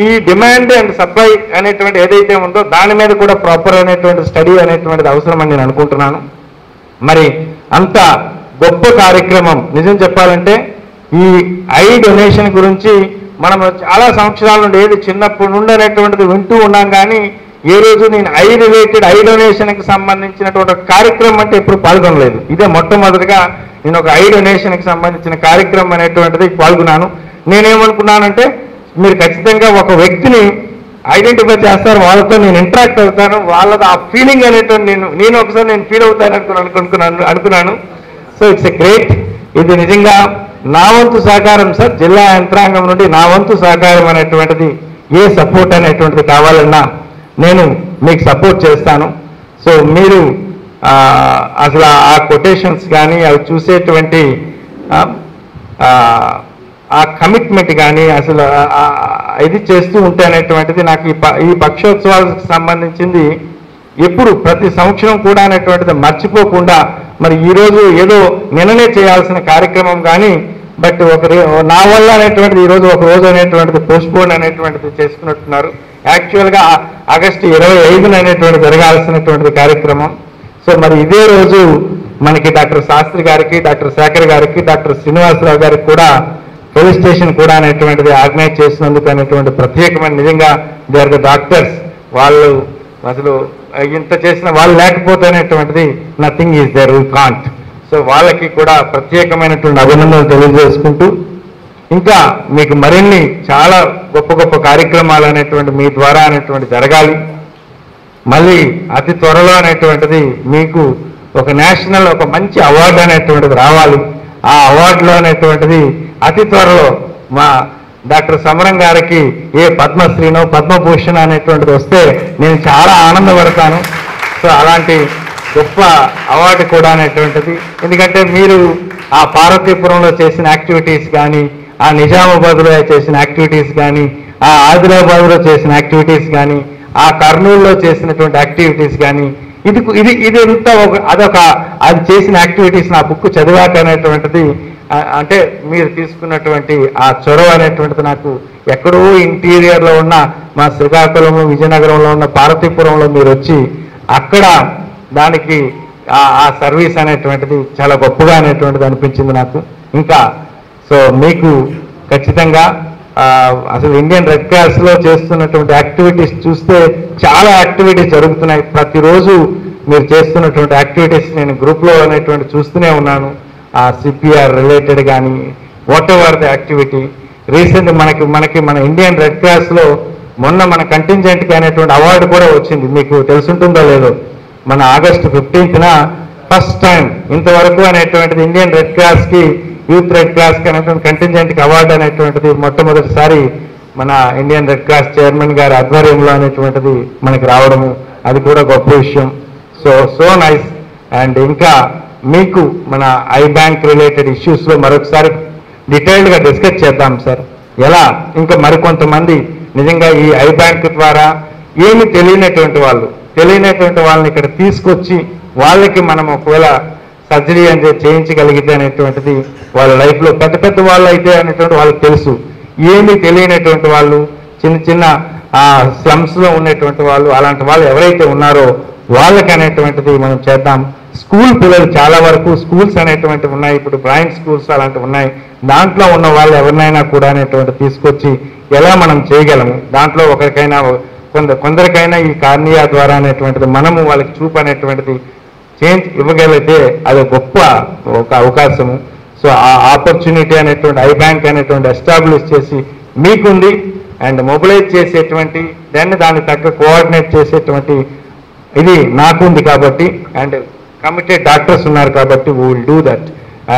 ఈ డిమాండ్ అండ్ సప్లై అనేటువంటి ఏదైతే ఉందో దాని మీద కూడా ప్రాపర్ అనేటువంటి స్టడీ అనేటువంటిది అవసరమని నేను అనుకుంటున్నాను. మరి అంత గొప్ప కార్యక్రమం నిజం చెప్పాలంటే ఈ ఐ డొనేషన్ గురించి మనం చాలా సంవత్సరాల నుండి ఏది చిన్నప్పటి నుండి అనేటువంటిది వింటూ ఉన్నాం, కానీ ఏ రోజు నేను ఐ రిలేటెడ్ ఐ డొనేషన్కి సంబంధించినటువంటి కార్యక్రమం అంటే ఎప్పుడు పాల్గొనలేదు. ఇదే మొట్టమొదటిగా నేను ఒక ఐ డొనేషన్కి సంబంధించిన కార్యక్రమం అనేటువంటిది పాల్గొన్నాను. నేనేమనుకున్నానంటే మీరు ఖచ్చితంగా ఒక వ్యక్తిని ఐడెంటిఫై చేస్తారు, వాళ్ళతో నేను ఇంటరాక్ట్ అవుతాను, వాళ్ళది ఆ ఫీలింగ్ అనేటువంటి నేను ఒకసారి నేను ఫీల్ అవుతాను అనుకున్నాను. So it's a great. ఇది నిజంగా నా వంతు సహకారం సార్, జిల్లా యంత్రాంగం నుండి నా వంతు సహకారం అనేటువంటిది ఏ సపోర్ట్ అనేటువంటిది కావాలన్నా నేను మీకు సపోర్ట్ చేస్తాను. సో మీరు అసలు ఆ కొటేషన్స్ కానీ అవి చూసేటువంటి ఆ కమిట్మెంట్ కానీ అసలు ఇది చేస్తూ ఉంటే అనేటువంటిది నాకు ఈ పక్షోత్సవాలకు సంబంధించింది ఎప్పుడు ప్రతి సంవత్సరం కూడా అనేటువంటిది మర్చిపోకుండా మరి ఈరోజు ఏదో నిన్ననే చేయాల్సిన కార్యక్రమం కానీ బట్ నా వల్ల అనేటువంటిది ఈరోజు ఒక రోజు అనేటువంటిది పోస్ట్పోన్ అనేటువంటిది చేసుకున్నట్టున్నారు. యాక్చువల్గా ఆగస్టు 25న అనేటువంటి జరగాల్సినటువంటి కార్యక్రమం. సో మరి ఇదే రోజు మనకి డాక్టర్ శాస్త్రి గారికి, డాక్టర్ శేఖర్ గారికి, డాక్టర్ శ్రీనివాసరావు గారికి కూడా పోలీస్ స్టేషన్ కూడా అనేటువంటిది ఆర్గనైజ్ చేసినందుకు అనేటువంటి ప్రత్యేకమైన నిజంగా దే ఆర్ ద డాక్టర్స్. వాళ్ళు అసలు ఇంత చేసిన వాళ్ళు లేకపోతే అనేటువంటిది nothing is there, we can't. So వాళ్ళకి కూడా ప్రత్యేకమైనటువంటి అభినందనలు తెలియజేసుకుంటూ ఇంకా మీకు మరిన్ని చాలా గొప్ప గొప్ప కార్యక్రమాలు అనేటువంటి మీ ద్వారా అనేటువంటి జరగాలి. మళ్ళీ అతి త్వరలో అనేటువంటిది మీకు ఒక నేషనల్ ఒక మంచి అవార్డు అనేటువంటిది రావాలి. ఆ అవార్డులో అనేటువంటిది అతి త్వరలో మా డాక్టర్ సమరం గారికి ఏ పద్మశ్రీనో పద్మభూషణ్ అనేటువంటిది వస్తే నేను చాలా ఆనందపడతాను. సో అలాంటి గొప్ప అవార్డు కూడా అనేటువంటిది, ఎందుకంటే మీరు ఆ పార్వతీపురంలో చేసిన యాక్టివిటీస్ కానీ, ఆ నిజామాబాద్లో చేసిన యాక్టివిటీస్ కానీ, ఆ ఆదిలాబాద్లో చేసిన యాక్టివిటీస్ కానీ, ఆ కర్నూలులో చేసినటువంటి యాక్టివిటీస్ కానీ ఇది ఇంత అది చేసిన యాక్టివిటీస్ నా బుక్ చదివాక అనేటువంటిది అంటే మీరు తీసుకున్నటువంటి ఆ చొరవ అనేటువంటిది నాకు ఎక్కడో ఇంటీరియర్లో ఉన్న మా శ్రీకాకుళం విజయనగరంలో ఉన్న పార్వతీపురంలో మీరు వచ్చి అక్కడ దానికి ఆ సర్వీస్ అనేటువంటిది చాలా గొప్పగా అనేటువంటిది అనిపించింది నాకు. ఇంకా సో మీకు ఖచ్చితంగా అసలు ఇండియన్ రెడ్ క్రాస్లో చేస్తున్నటువంటి యాక్టివిటీస్ చూస్తే చాలా యాక్టివిటీస్ జరుగుతున్నాయి. ప్రతిరోజు మీరు చేస్తున్నటువంటి యాక్టివిటీస్ నేను గ్రూప్లో అనేటువంటి చూస్తూనే ఉన్నాను. ఆ సిపిఆర్ రిలేటెడ్ కానీ what ever the activity. Recent మన ఇండియన్ రెడ్ క్రాస్లో మొన్న మన కంటింజెంట్కి అనేటువంటి అవార్డు కూడా వచ్చింది, మీకు తెలుసుంటుందో లేదో. మన ఆగస్టు 15న ఫస్ట్ టైం ఇంతవరకు అనేటువంటిది ఇండియన్ రెడ్ క్రాస్కి యూత్ రెడ్ క్రాస్కి అనేటువంటి కంటింజెంట్కి అవార్డు అనేటువంటిది మొట్టమొదటిసారి మన ఇండియన్ రెడ్ క్రాస్ చైర్మన్ గారి ఆధ్వర్యంలో అనేటువంటిది మనకి రావడము అది కూడా గొప్ప విషయం. So nice. అండ్ ఇంకా మీకు మన ఐ బ్యాంక్ రిలేటెడ్ ఇష్యూస్లో మరొకసారి డీటెయిల్డ్గా డిస్కస్ చేద్దాం సార్. ఎలా ఇంకా మరికొంతమంది నిజంగా ఈ ఐ బ్యాంక్ ద్వారా ఏమి తెలియనటువంటి వాళ్ళని ఇక్కడ తీసుకొచ్చి వాళ్ళకి మనం ఒకవేళ సర్జరీ అంటే చేయించగలిగితే అనేటువంటిది వాళ్ళ లైఫ్లో పెద్ద వాళ్ళు అయితే అనేటువంటి వాళ్ళకి తెలుసు. ఏమీ తెలియనటువంటి వాళ్ళు చిన్న స్లమ్స్లో ఉన్నటువంటి వాళ్ళు అలాంటి వాళ్ళు ఎవరైతే ఉన్నారో వాళ్ళకి అనేటువంటిది మనం చేద్దాం. స్కూల్ పిల్లలు చాలా వరకు స్కూల్స్ అనేటువంటివి ఉన్నాయి, ఇప్పుడు బ్లైండ్ స్కూల్స్ అలాంటివి ఉన్నాయి. దాంట్లో ఉన్న వాళ్ళు ఎవరినైనా కూడా అనేటువంటి తీసుకొచ్చి ఎలా మనం చేయగలము, దాంట్లో కొందరికైనా ఈ కార్నియా ద్వారా అనేటువంటిది మనము వాళ్ళకి చూపు అనేటువంటిది చేంజ్ ఇవ్వగలిగితే అది గొప్ప ఒక అవకాశము. సో ఆ ఆపర్చునిటీ అనేటువంటి ఐ బ్యాంక్ అనేటువంటి ఎస్టాబ్లిష్ చేసి మీకుంది అండ్ మొబిలైజ్ చేసేటువంటి దాన్ని తగ్గ కోఆర్డినేట్ చేసేటువంటి ఇది నాకుంది కాబట్టి అండ్ కమిటెడ్ డాక్టర్స్ ఉన్నారు కాబట్టి we will do that.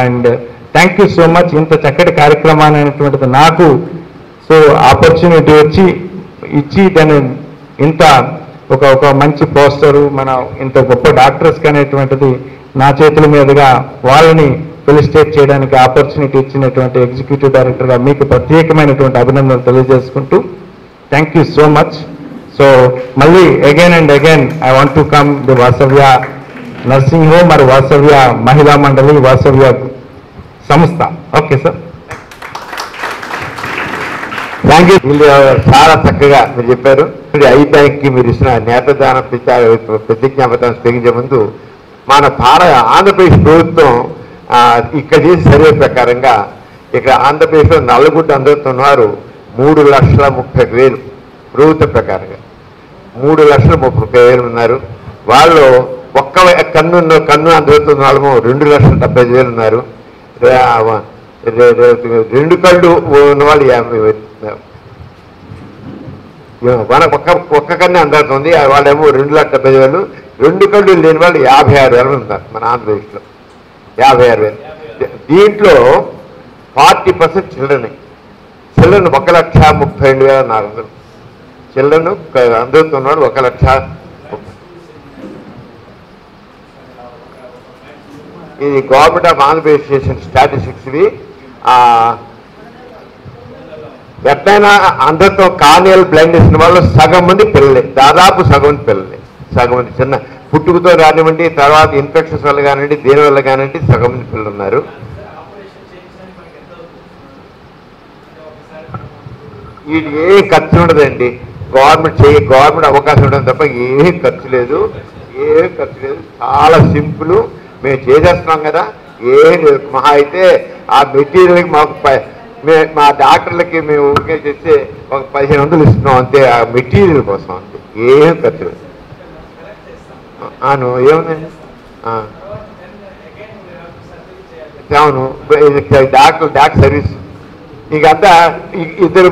And thank you so much. ఇంత చక్కటి కార్యక్రమాన్ని అనేటువంటిది నాకు సో ఆపర్చునిటీ ఇచ్చి దాన్ని ఇంత ఒక మంచి పోస్టరు మన ఇంత గొప్ప డాక్టర్స్కి అనేటువంటిది నా చేతుల మీదుగా వాళ్ళని ఫెలిసిటేట్ చేయడానికి ఆపర్చునిటీ ఇచ్చినటువంటి ఎగ్జిక్యూటివ్ డైరెక్టర్గా మీకు ప్రత్యేకమైనటువంటి అభినందనలు తెలియజేసుకుంటూ thank you so much. So మళ్ళీ again and again I want to come the Vasavya nursing home మరి వాసవ్య మహిళా మండలి వాసవ్య సంస్థ. Okay sir, thank you. చాలా చక్కగా మీరు చెప్పారు. ఐ బ్యాంక్కి మీరు ఇచ్చిన నేతదాన ప్రతిజ్ఞాపత్రం స్వీకరించే ముందు మన ఆంధ్రప్రదేశ్ ప్రభుత్వం ఇక్కడ చేసిన సర్వే ప్రకారంగా ఇక్కడ ఆంధ్రప్రదేశ్లో నల్లగుడ్డ అందుతున్నారు 3,30,000 ప్రభుత్వ ప్రకారంగా 3,30,000 ఉన్నారు. వాళ్ళు ఒక్క కన్ను అందుతున్న వాళ్ళము 2,75,000 ఉన్నారు. 2 కళ్ళు ఉన్న వాళ్ళు 50,000. ఒక్క కన్ను అందుతుంది వాళ్ళేమో 2,70,000. 2 కళ్ళు లేని వాళ్ళు 56,000 ఉన్నారు మన ఆంధ్రప్రదేశ్లో. 56,000. దీంట్లో 40% చిల్డ్రన్ 1,32,400 చిల్డ్రన్ అందుతున్నాడు. 1,00,000. ఇది గవర్నమెంట్ ఆఫ్ ఆంధ్రప్రదేశ్ చేసిన స్టాటిస్టిక్స్వి. ఎట్లయినా అందరితో కార్నియల్ బ్లైండ్నెస్ వాళ్ళు సగం మంది పిల్లలే, దాదాపు సగం మంది పిల్లలే. సగం మంది చిన్న పుట్టుకతో కానివ్వండి, తర్వాత ఇన్ఫెక్షన్స్ వల్ల కానివ్వండి, దేని వల్ల కానివ్వండి సగం మంది పిల్లలు ఉన్నారు. వీటికి ఏ ఖర్చు ఉండదండి. గవర్నమెంట్ అవకాశం ఉండదు తప్ప ఏం ఖర్చు లేదు. చాలా సింపుల్. మేము చేసేస్తున్నాం కదా, ఏం లేదు. మహా అయితే ఆ మెటీరియల్కి మాకు మా డాక్టర్లకి మేము ఊరికే చేస్తే ఒక 1,500 ఇస్తున్నాం అంతే, ఆ మెటీరియల్ కోసం అంతే, ఏం ఖర్చు లేదు. ఏముందండి అవును, డాక్టర్ సర్వీస్ ఇంకంతా ఇద్దరు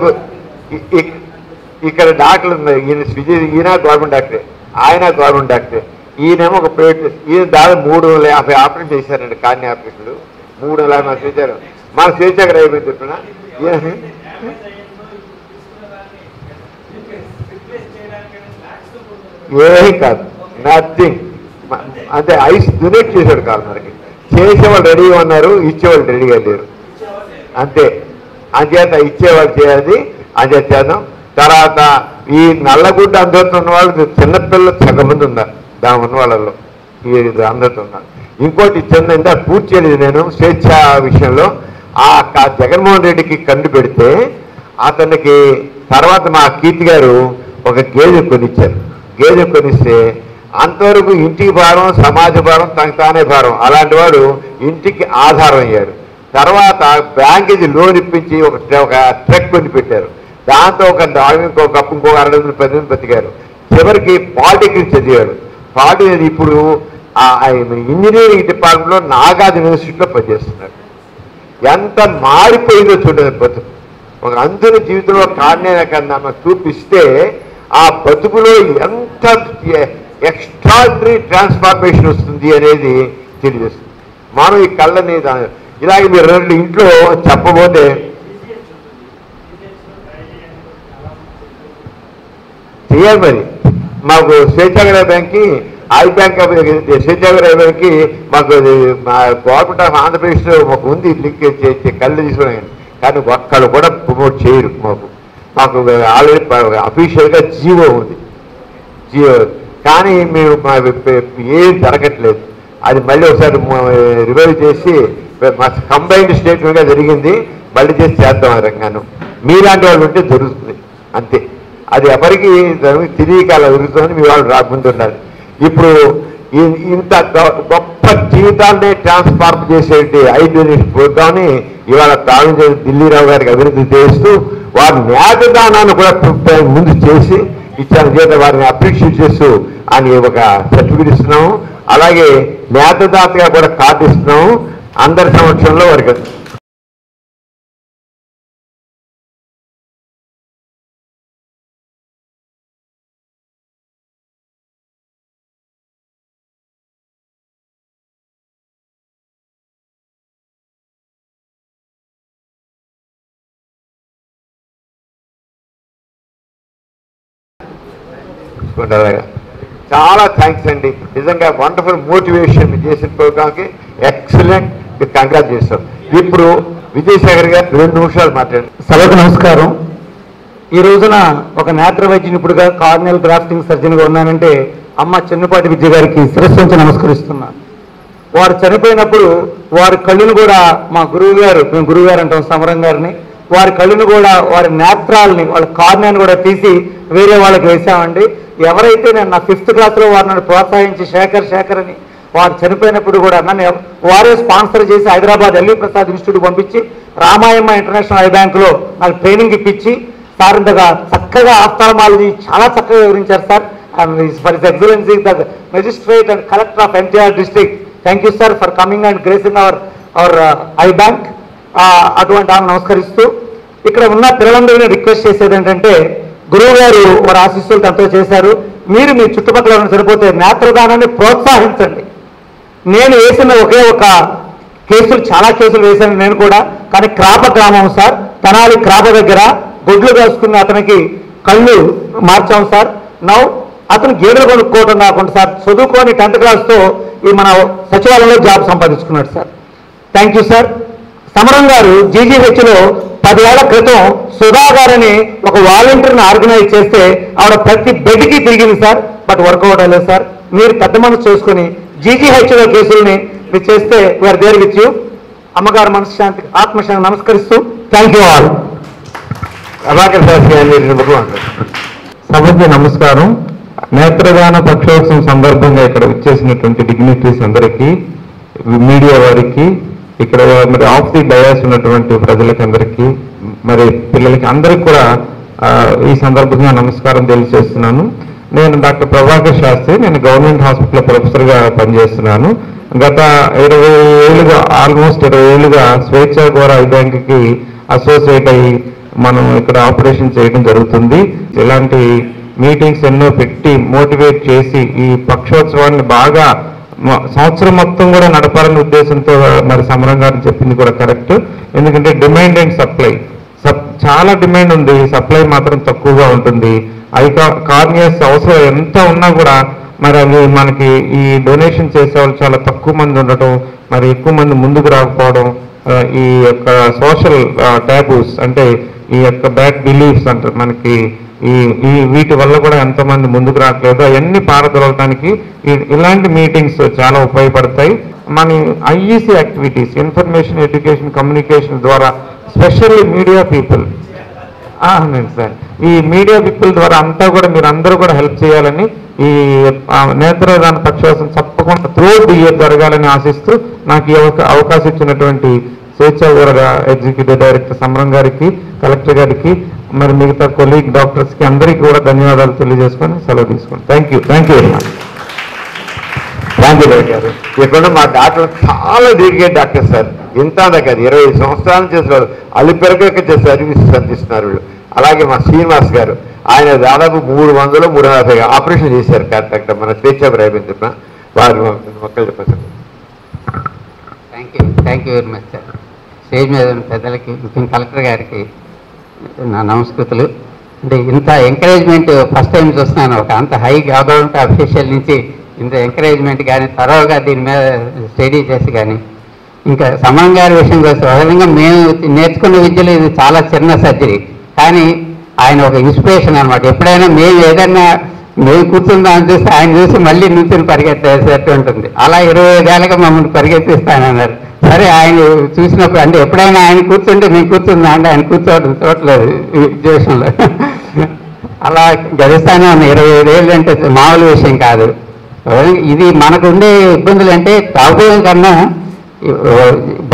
ఇక్కడ డాక్టర్లు ఉన్నారు. ఈయన గవర్నమెంట్ డాక్టరే, ఆయన గవర్నమెంట్ డాక్టరే. ఈయనేమో ఒక ప్రైవేట్. ఈయన దాదాపు 350 ఆపరేషన్ చేశారండి, కార్ని ఆపరేషన్లు 350 చేశారు. మన స్వేచ్ఛగా అయిపోతున్నా ఏమీ కాదు, నథింగ్. అంటే ఐస్ డొనేట్ చేశాడు కాదు మనకి. చేసేవాళ్ళు రెడీగా ఉన్నారు, ఇచ్చేవాళ్ళు రెడీగా లేరు అంతే. అంచేత ఇచ్చేవాళ్ళు చేయాలి, అంచేత చేద్దాం. తర్వాత ఈ నల్లగుడ్డ అందరితో ఉన్న వాళ్ళు చిన్నపిల్లలు సగం మంది ఉన్నారు దాని ఉన్న వాళ్ళలో, ఈ అందరితో ఉన్నారు. ఇంకోటి చిన్న ఇంత పూర్తి చేయలేదు నేను స్వేచ్ఛ విషయంలో. ఆ జగన్మోహన్ రెడ్డికి కండు పెడితే అతనికి తర్వాత మా కీర్తి గారు ఒక గేదె కొనిచ్చారు. గేదె కొనిస్తే అంతవరకు ఇంటికి భారం, సమాజ భారం, తనకు తానే భారం. అలాంటి వాడు ఇంటికి ఆధారం అయ్యాడు. తర్వాత బ్యాంకేజీ లోన్ ఇప్పించి ఒక ట్రక్ కొని పెట్టారు. దాంతో ఒక ఇంకో 610 బతికారు. చివరికి పాలిటెక్నిక్ చదివాడు. ఇప్పుడు ఇంజనీరింగ్ డిపార్ట్మెంట్లో నాగార్జున యూనివర్సిటీలో పనిచేస్తున్నాడు. ఎంత మారిపోయిందో చూడండి బతుకు. ఒక అంతుని జీవితంలో కార్ణ్య కన్నా చూపిస్తే ఆ బతుకులో ఎంత ఎక్స్ట్రాడినరీ ట్రాన్స్ఫార్మేషన్ వస్తుంది అనేది తెలియజేస్తుంది. మనం ఈ కళ్ళని ఇలాగే మీరు 2 ఇంట్లో చెప్పబోతే చేయాలి. మరి మాకు స్వేచ్ఛాగ్రహ బ్యాంక్కి ఐ బ్యాంక్ స్వేచ్ఛాగ్రహ బ్యాంక్కి మాకు మా గవర్నమెంట్ ఆఫ్ ఆంధ్రప్రదేశ్లో మాకు ఉంది లింక్ చేసి కళ్ళు తీసుకున్నాను. కానీ ఒక్కళ్ళు కూడా ప్రమోట్ చేయరు. మాకు ఆల్రెడీ అఫీషియల్గా జీవో ఉంది, జీవో. కానీ మేము ఏం జరగట్లేదు. అది మళ్ళీ ఒకసారి రివైవ్ చేసి కంబైన్డ్ స్టేట్మెంట్గా జరిగింది, మళ్ళీ చేసి చేద్దాం. ఆ రంగాను మీలాంటి వాళ్ళు ఉంటే జరుగుతుంది అంతే. అది ఎవరికి తెలియక అలా జరుగుతుందని మీ వాళ్ళు రాకుంటున్నారు. ఇప్పుడు ఇంత గొప్ప జీవితాన్ని ట్రాన్స్ఫార్మ్ చేసేటి 5 యూనిట్ ప్రోగ్రామ్ని ఇవాళ ప్రారంభించిన ఢిల్లీరావు గారికి అభివృద్ధి చేస్తూ వారి నేతదానాన్ని కూడా ముందు చేసి ఇచ్చారు. చేత వారిని అప్రిషియేట్ చేస్తూ అని ఒక సర్టిఫికేట్ ఇస్తున్నాము. అలాగే నేతదాతగా కూడా కార్డు ఇస్తున్నాము. అందరి సమక్షంలో వారికి చాలా థ్యాంక్స్ అండి. నిజంగా వండర్ఫుల్ మోటివేషన్ చేసిన ప్రోగ్రామ్కి ఎక్సలెంట్ కంగ్రాట్ చేస్తాం. ఇప్పుడు విజయశేఖర్ గారు 2 నిమిషాలు మాట్లాడండి. సభకు నమస్కారం. ఈ రోజున ఒక నేత్ర వైద్య నిపుణుడిగా కార్నియల్ గ్రాఫ్టింగ్ సర్జన్గా ఉన్నానంటే అమ్మ చిన్నపాటి విద్య గారికి శిరస్సు ఉంచి నమస్కరిస్తున్నాను. వారు చనిపోయినప్పుడు వారి కళ్ళును కూడా మా గురువు గారు, మేము గురువు గారు అంటాం సమరం గారిని, వారి కళ్ళును కూడా వారి నేత్రాలని వాళ్ళ కార్నియాన్ని కూడా తీసి వేరే వాళ్ళకి వేసామండి. ఎవరైతే నేను నా 5th క్లాస్లో వారు నన్ను ప్రోత్సహించి శేఖర్ అని వారు చనిపోయినప్పుడు కూడా నన్ను వారే స్పాన్సర్ చేసి హైదరాబాద్ ఎల్వి ప్రసాద్ ఇన్స్టిట్యూట్ పంపించి రామాయమ్మ ఇంటర్నేషనల్ ఐ బ్యాంకులో నాకు ట్రైనింగ్ ఇప్పించి సార్ ఇంతగా చక్కగా ఆఫ్థాల్మాలజీ చాలా చక్కగా వివరించారు sir. For his excellency the magistrate and collector of NTR district, thank you sir for coming and gracing our I bank. అటువంటి ఆమె నమస్కరిస్తూ ఇక్కడ ఉన్న పిల్లలందరినీ రిక్వెస్ట్ చేసేది ఏంటంటే, గురువు గారు వారి ఆశీస్సులు తనతో చేశారు. మీరు మీ చుట్టుపక్కల ఉన్న సరిపోతే నేత్రదానాన్ని ప్రోత్సహించండి. నేను వేసిన ఒకే ఒక కేసులు, చాలా కేసులు వేశాను నేను కూడా, కానీ క్రాప గ్రామం సార్, తెనాలి క్రాప దగ్గర గొడ్లు కాసుకున్న అతనికి కళ్ళు మార్చాం సార్. నౌ అతను గేదెలు కొనుక్కోవడం కాకుండా సార్ చదువుకొని 10th క్లాస్తో ఈ మన సచివాలయంలో జాబ్ సంపాదించుకున్నాడు సార్. Thank you sir. సమరం గారు జీజీహెచ్లో 10 ఏళ్ల క్రితం సుధా గారని ఒక వాలంటీర్ని ఆర్గనైజ్ చేస్తే ఆవిడ ప్రతి బెడ్కి తిరిగింది సార్, బట్ వర్కౌట్ అవ్వలేదు సార్. మీరు పెద్ద మనసు చేసుకుని జీజీహెచ్లో కేసుల్ని మీరు చేస్తే వీఆర్ దేర్ విత్ యూ. అమ్మగారు మనశ్శాంతి ఆత్మశాంతి నమస్కరిస్తూ thank you all. Prabhakar Shastri garu సభకి నమస్కారం. నేత్రదాన పక్షోత్సవం సందర్భంగా ఇక్కడ వచ్చేసినటువంటి డిగ్నిటరీస్ అందరికీ, మీడియా వారికి, ఇక్కడ మరి ఆఫ్ ది డయాస్ ఉన్నటువంటి ప్రజలకి అందరికీ, మరి పిల్లలకి అందరికీ కూడా ఈ సందర్భంగా నమస్కారం తెలియజేస్తున్నాను. నేను డాక్టర్ ప్రభాకర్ శాస్త్రి, నేను గవర్నమెంట్ హాస్పిటల్ ప్రొఫెసర్గా పనిచేస్తున్నాను. గత 20 ఏళ్ళుగా, ఆల్మోస్ట్ 20 ఏళ్ళుగా స్వేచ్ఛ గోరా ఐ బ్యాంక్కి అసోసియేట్ అయ్యి మనం ఇక్కడ ఆపరేషన్ చేయడం జరుగుతుంది. ఇలాంటి మీటింగ్స్ ఎన్నో పెట్టి మోటివేట్ చేసి ఈ పక్షోత్సవాన్ని బాగా సంవత్సరం మొత్తం కూడా నడపాలనే ఉద్దేశంతో మరి సమరం గారు చెప్పింది కూడా కరెక్ట్. ఎందుకంటే డిమాండ్ అండ్ సప్లై, చాలా డిమాండ్ ఉంది, సప్లై మాత్రం తక్కువగా ఉంటుంది. కార్నియాస్ అవసరం ఎంత ఉన్నా కూడా మరి అవి మనకి ఈ డొనేషన్ చేసే వాళ్ళు చాలా తక్కువ మంది ఉండటం, మరి ఎక్కువ మంది ముందుకు రాకపోవడం, ఈ యొక్క సోషల్ ట్యాబూస్ అంటే ఈ యొక్క బ్యాడ్ బిలీఫ్స్ అంటారు మనకి, ఈ వీటి వల్ల కూడా ఎంతమంది ముందుకు రావట్లేదు. అవన్నీ పారదొలగడానికి ఇలాంటి మీటింగ్స్ చాలా ఉపయోగపడతాయి. మన IEC activities, information education communication ద్వారా, స్పెషల్లీ మీడియా పీపుల్, అవునండి సార్, ఈ మీడియా పీపుల్ ద్వారా అంతా కూడా మీరు అందరూ కూడా హెల్ప్ చేయాలని, ఈ నేత్రదాన పక్షోత్సవం తప్పకుండా త్రూఅవుట్ ది ఇయర్ జరగాలని ఆశిస్తూ నాకు ఈ అవకాశం ఇచ్చినటువంటి స్వేచ్ఛ గోరా ఎగ్జిక్యూటివ్ డైరెక్టర్ సమరం గారికి, కలెక్టర్ గారికి, మరి మిగతా కొలీగ్ డాక్టర్స్కి అందరికీ కూడా ధన్యవాదాలు తెలియజేసుకొని సెలవు తీసుకోండి. Thank you very much. Thank you గారు. ఇక్కడ మా డాక్టర్ చాలా డెడికేట్ డాక్టర్ సార్. ఇంత కాదు, 25 సంవత్సరాల నుంచి చేస్తున్నారు, అల్లిపెరగక సర్వీసెస్ అందిస్తున్నారు వీళ్ళు. అలాగే మా శ్రీనివాస్ గారు, ఆయన దాదాపు 300-350 ఆపరేషన్ చేశారు కరెక్ట్ మన స్వేచ్ఛ అయిపోయింది. వారు మొక్కలు చెప్పారు. Thank you very much sir. Stage మీద ఉన్న పెద్దలకి, ముఖ్యంగా కలెక్టర్ గారికి నా నమస్కృతులు. అంటే ఇంత ఎంకరేజ్మెంట్ ఫస్ట్ టైం చూస్తున్నాను, ఒక అంత హై గవర్నమెంట్ అఫీషియల్ నుంచి ఇంత ఎంకరేజ్మెంట్ కానీ, త్వరగా దీని మీద స్టడీ చేసి కానీ. ఇంకా సమరం గారి విషయం కోసం విధంగా మేము నేర్చుకున్న విద్యలో ఇది చాలా చిన్న సర్జరీ, కానీ ఆయన ఒక ఇన్స్పిరేషన్ అనమాట. ఎప్పుడైనా మేము ఏదైనా మేము కూర్చుందామని చూస్తే ఆయన చూసి మళ్ళీ నుంచి పరిగెత్తేసేట్టు ఉంటుంది. అలా 25 ఏళ్ళగా మమ్మల్ని పరిగెత్తిస్తానన్నారు. సరే ఆయన చూసినప్పుడు అంటే ఎప్పుడైనా ఆయన కూర్చుంటే మేము కూర్చుందా అంటే ఆయన కూర్చోవడం చూడలేదు ఈ ఉద్దేశంలో. అలా గడిస్తానే ఉన్న 25 ఏళ్ళు అంటే మామూలు విషయం కాదు. ఇది మనకు ఉండే ఇబ్బందులు అంటే తాగుబోయం కన్నా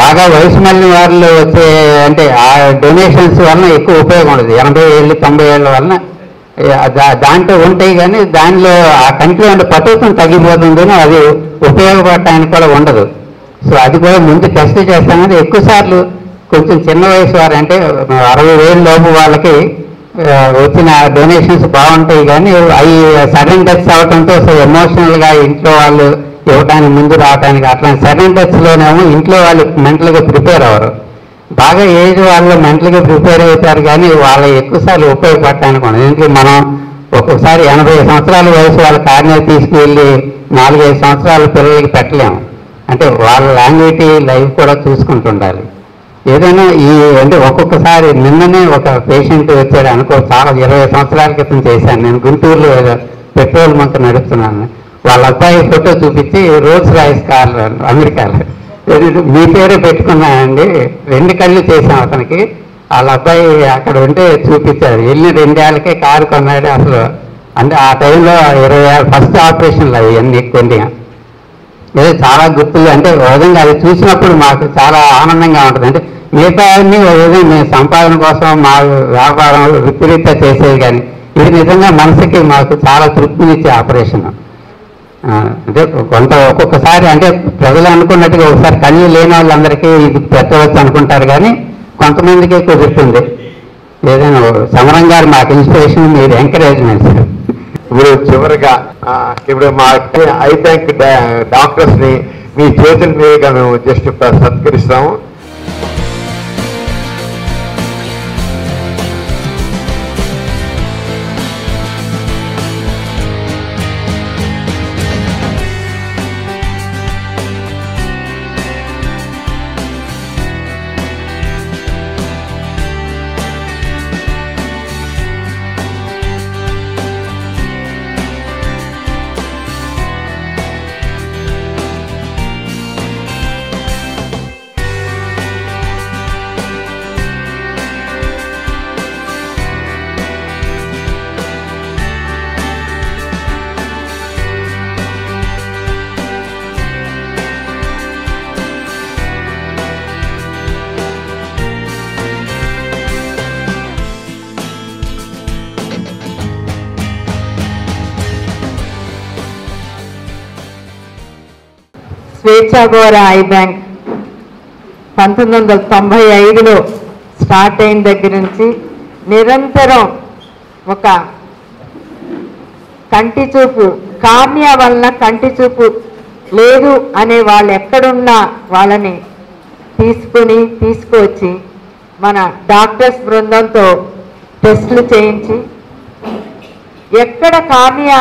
బాగా వయసు మళ్ళీ వారిలో వచ్చే అంటే ఆ డొనేషన్స్ వలన ఎక్కువ ఉపయోగం ఉండదు. 80 ఏళ్ళు 90 ఏళ్ళ వలన దాంట్లో ఉంటాయి, కానీ దానిలో ఆ కంట్లో ఉండే పట్టుదల తగ్గిపోతుంది, అది ఉపయోగపడటానికి కూడా ఉండదు. సో అది కూడా ముందు టెస్ట్ చేస్తాం. కానీ ఎక్కువ సార్లు కొంచెం చిన్న వయసు వారు అంటే 60,000 లోపు వాళ్ళకి వచ్చిన డొనేషన్స్ బాగుంటాయి, కానీ అవి సడన్ డెత్స్ అవడంతో సో ఎమోషనల్గా ఇంట్లో వాళ్ళు ఇవ్వడానికి ముందు రావడానికి అట్లాంటి సడన్ డెత్స్లోనేమో ఇంట్లో వాళ్ళు మెంటల్గా ప్రిపేర్ అవ్వరు. బాగా ఏజ్ వాళ్ళు మెంటల్గా ప్రిపేర్ అవుతారు, కానీ వాళ్ళ ఎక్కువసార్లు ఉపయోగపడటానికి ఉండదు. ఎందుకంటే మనం ఒక్కొక్కసారి 80 సంవత్సరాల వయసు వాళ్ళ కార్నియా తీసుకువెళ్ళి 4-5 సంవత్సరాల పిల్లలకి పెట్టలేము. అంటే వాళ్ళ లాంగ్వేజ్ లైఫ్ కూడా చూసుకుంటుండాలి. ఏదైనా అంటే ఒక్కొక్కసారి నిన్ననే ఒక పేషెంట్ వచ్చాడు అనుకో, చాలా 20 సంవత్సరాల క్రితం చేశాను నేను, గుంటూరులో పెట్రోల్ బంక్ నడుపుతున్నాను. వాళ్ళ అబ్బాయి ఫోటో చూపించి రోల్స్ రాయిస్ కార్ అమెరికాలో మీ పేరే పెట్టుకున్నానండి, 2 కళ్ళు చేశాం అతనికి. వాళ్ళ అబ్బాయి అక్కడ ఉంటే చూపించారు, వెళ్ళిన 2 ఏళ్ళకే కారు కొన్నాడు. అసలు అంటే ఆ టైంలో 20 ఏళ్ళ ఫస్ట్ ఆపరేషన్లు అవి అన్నీ కొద్దిగా ఏదో చాలా గుర్తులు. అంటే విధంగా అది చూసినప్పుడు మాకు చాలా ఆనందంగా ఉంటుంది. అంటే మిగతా అన్నీ విధంగా మేము సంపాదన కోసం మా వ్యాపారం వృత్తిరీత్యా చేసేది, కానీ ఇది నిజంగా మనసుకి మాకు చాలా తృప్తినిచ్చే ఆపరేషన్. అంటే కొంత ఒక్కొక్కసారి అంటే ప్రజలు అనుకున్నట్టుగా ఒకసారి కళ్ళు లేని వాళ్ళందరికీ ఇది పెట్టవచ్చు అనుకుంటారు, కానీ కొంతమందికి కుదురుతుంది. ఏదైనా సమరం గారు మాకు ఇన్స్పిరేషన్, మీరు ఎంకరేజ్మెంట్. ఇప్పుడు చివరిగా ఇప్పుడు మా ఐ బ్యాంక్ డాక్టర్స్ ని మీ చేతుల మీదుగా మేము జస్ట్ సత్కరిస్తాము. స్వేచ్ఛాగోర ఐ బ్యాంక్ 1995లో స్టార్ట్ అయిన దగ్గర నుంచి నిరంతరం ఒక కంటి చూపు, కార్నియా వలన కంటి చూపు లేదు అనే వాళ్ళు ఎక్కడున్నా వాళ్ళని తీసుకొచ్చి మన డాక్టర్స్ బృందంతో టెస్టులు చేయించి ఎక్కడ కార్నియా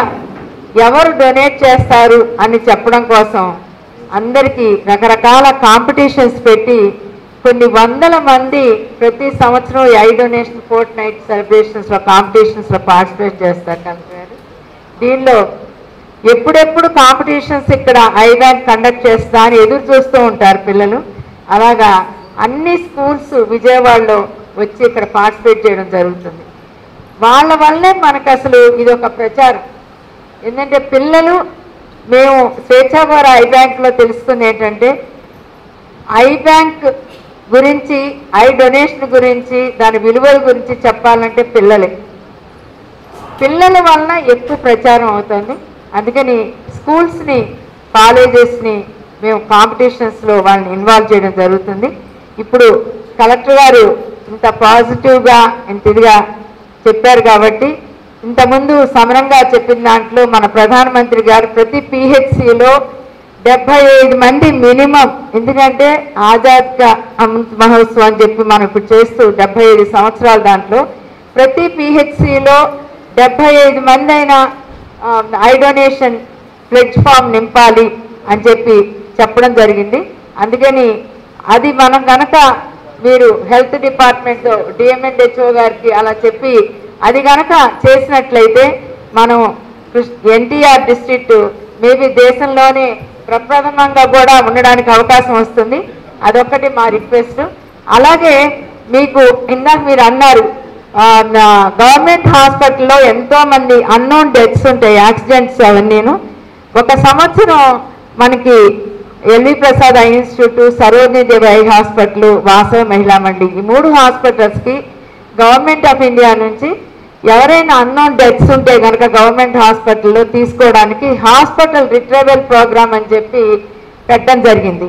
ఎవరు డొనేట్ చేస్తారు అని చెప్పడం కోసం అందరికీ రకరకాల కాంపిటీషన్స్ పెట్టి కొన్ని వందల మంది ప్రతి సంవత్సరం ఐ డొనేషన్ ఫోర్ట్ నైట్ సెలబ్రేషన్స్లో కాంపిటీషన్స్లో పార్టిసిపేట్ చేస్తారు కనుక దీనిలో ఎప్పుడెప్పుడు కాంపిటీషన్స్ ఇక్కడ ఐ బ్యాంక్ కండక్ట్ చేస్తా అని ఎదురు చూస్తూ ఉంటారు పిల్లలు. అలాగా అన్ని స్కూల్స్ విజయవాడలో వచ్చి ఇక్కడ పార్టిసిపేట్ చేయడం జరుగుతుంది. వాళ్ళ వల్లే మనకు అసలు ఇది ఒక ప్రచారం. ఏంటంటే పిల్లలు మేము స్వేచ్ఛాగోర ఐ బ్యాంక్లో తెలుస్తుంది ఏంటంటే ఐ బ్యాంక్ గురించి, ఐ డొనేషన్ గురించి, దాని విలువల గురించి చెప్పాలంటే పిల్లల వలన ఎక్కువ ప్రచారం అవుతుంది. అందుకని స్కూల్స్ని, కాలేజెస్ని మేము కాంపిటీషన్స్లో వాళ్ళని ఇన్వాల్వ్ చేయడం జరుగుతుంది. ఇప్పుడు కలెక్టర్ గారు ఇంత పాజిటివ్గా ఇంత ఇదిగా చెప్పారు కాబట్టి ఇంతకుముందు సమరంగా చెప్పిన దాంట్లో మన ప్రధానమంత్రి గారు ప్రతి పిహెచ్సిలో 75 మంది మినిమం, ఎందుకంటే ఆజాద్ కా అమృత్ మహోత్సవం అని చెప్పి మనం ఇప్పుడు చేస్తూ 75 సంవత్సరాల దాంట్లో ప్రతి పిహెచ్సిలో 75 మంది అయినా ఐ డొనేషన్ ప్లెడ్జ్ ఫామ్ నింపాలి అని చెప్పి చెప్పడం జరిగింది. అందుకని అది మనం కనుక మీరు హెల్త్ డిపార్ట్మెంట్ డిఎంఎన్హెచ్ఓ గారికి అలా చెప్పి అది కనుక చేసినట్లయితే మనం ఎన్టీఆర్ డిస్ట్రిక్ట్ మేబీ దేశంలోనే ప్రప్రథమంగా కూడా ఉండడానికి అవకాశం వస్తుంది. అదొక్కటి మా రిక్వెస్ట్. అలాగే మీకు ఇందాక మీరు అన్నారు గవర్నమెంట్ హాస్పిటల్లో ఎంతోమంది అన్నోన్ డెత్స్ ఉంటాయి, యాక్సిడెంట్స్ అవన్నీను. ఒక సంవత్సరం మనకి LV Prasad eye institute, Sarojini Devi eye hospital, Vasavi Mahila Mandali, ఈ 3 హాస్పిటల్స్కి గవర్నమెంట్ ఆఫ్ ఇండియా నుంచి ఎవరైనా అన్నోన్ డెత్స్ ఉంటే కనుక గవర్నమెంట్ హాస్పిటల్లో తీసుకోవడానికి హాస్పిటల్ రిట్రైవల్ ప్రోగ్రామ్ అని చెప్పి పెట్టడం జరిగింది.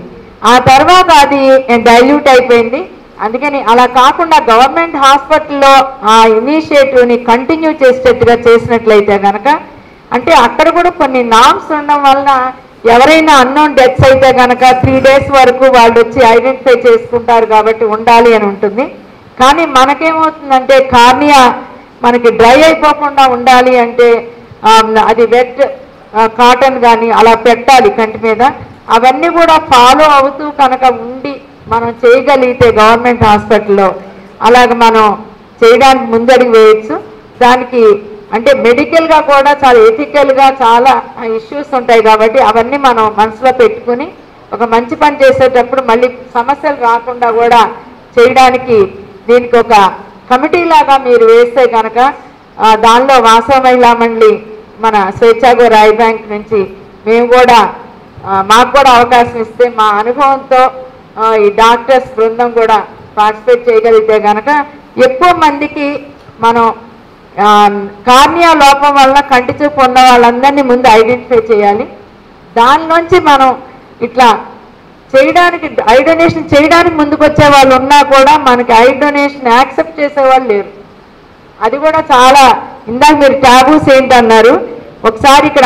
ఆ తర్వాత అది డైల్యూట్ అయిపోయింది. అందుకని అలా కాకుండా గవర్నమెంట్ హాస్పిటల్లో ఆ ఇనిషియేటివ్ని కంటిన్యూ చేసేటట్టుగా చేసినట్లయితే కనుక, అంటే అక్కడ కూడా కొన్ని నామ్స్ ఉండడం వలన ఎవరైనా అన్నోన్ డెత్స్ అయితే కనుక 3 days వరకు వాళ్ళు వచ్చి ఐడెంటిఫై చేసుకుంటారు కాబట్టి ఉండాలి అని ఉంటుంది. కానీ మనకేమవుతుందంటే కార్నియా మనకి డ్రై అయిపోకుండా ఉండాలి అంటే అది వెట్ కాటన్ కానీ అలా పెట్టాలి కంటి మీద. అవన్నీ కూడా ఫాలో అవుతూ కనుక ఉండి మనం చేయగలిగితే గవర్నమెంట్ హాస్పిటల్లో అలాగ మనం చేయడానికి ముందడుగు వేయచ్చు. దానికి అంటే మెడికల్గా కూడా చాలా ఎథికల్గా చాలా ఇష్యూస్ ఉంటాయి కాబట్టి అవన్నీ మనం మనసులో పెట్టుకుని ఒక మంచి పని చేసేటప్పుడు మళ్ళీ సమస్యలు రాకుండా కూడా చేయడానికి దీనికి ఒక కమిటీ లాగా మీరు వేస్తే కనుక దానిలో వాసవ మహిళా మండలి మన స్వేచ్ఛాగో రాయి బ్యాంక్ నుంచి మేము కూడా మాకు కూడా అవకాశం ఇస్తే మా అనుభవంతో ఈ డాక్టర్స్ బృందం కూడా పార్టిసిపేట్ చేయగలిగితే కనుక ఎక్కువ మందికి మనం కార్నియా లోపం వల్ల కంటి చూపు ఉన్న వాళ్ళందరినీ ముందు ఐడెంటిఫై చేయాలి. దానిలోంచి మనం ఇట్లా చేయడానికి ఐ డొనేషన్ చేయడానికి ముందుకు వచ్చే వాళ్ళు ఉన్నా కూడా మనకి ఐ డొనేషన్ యాక్సెప్ట్ చేసేవాళ్ళు లేరు. అది కూడా చాలా ఇందాక మీరు ట్యాబూస్ ఏంటన్నారు. ఒకసారి ఇక్కడ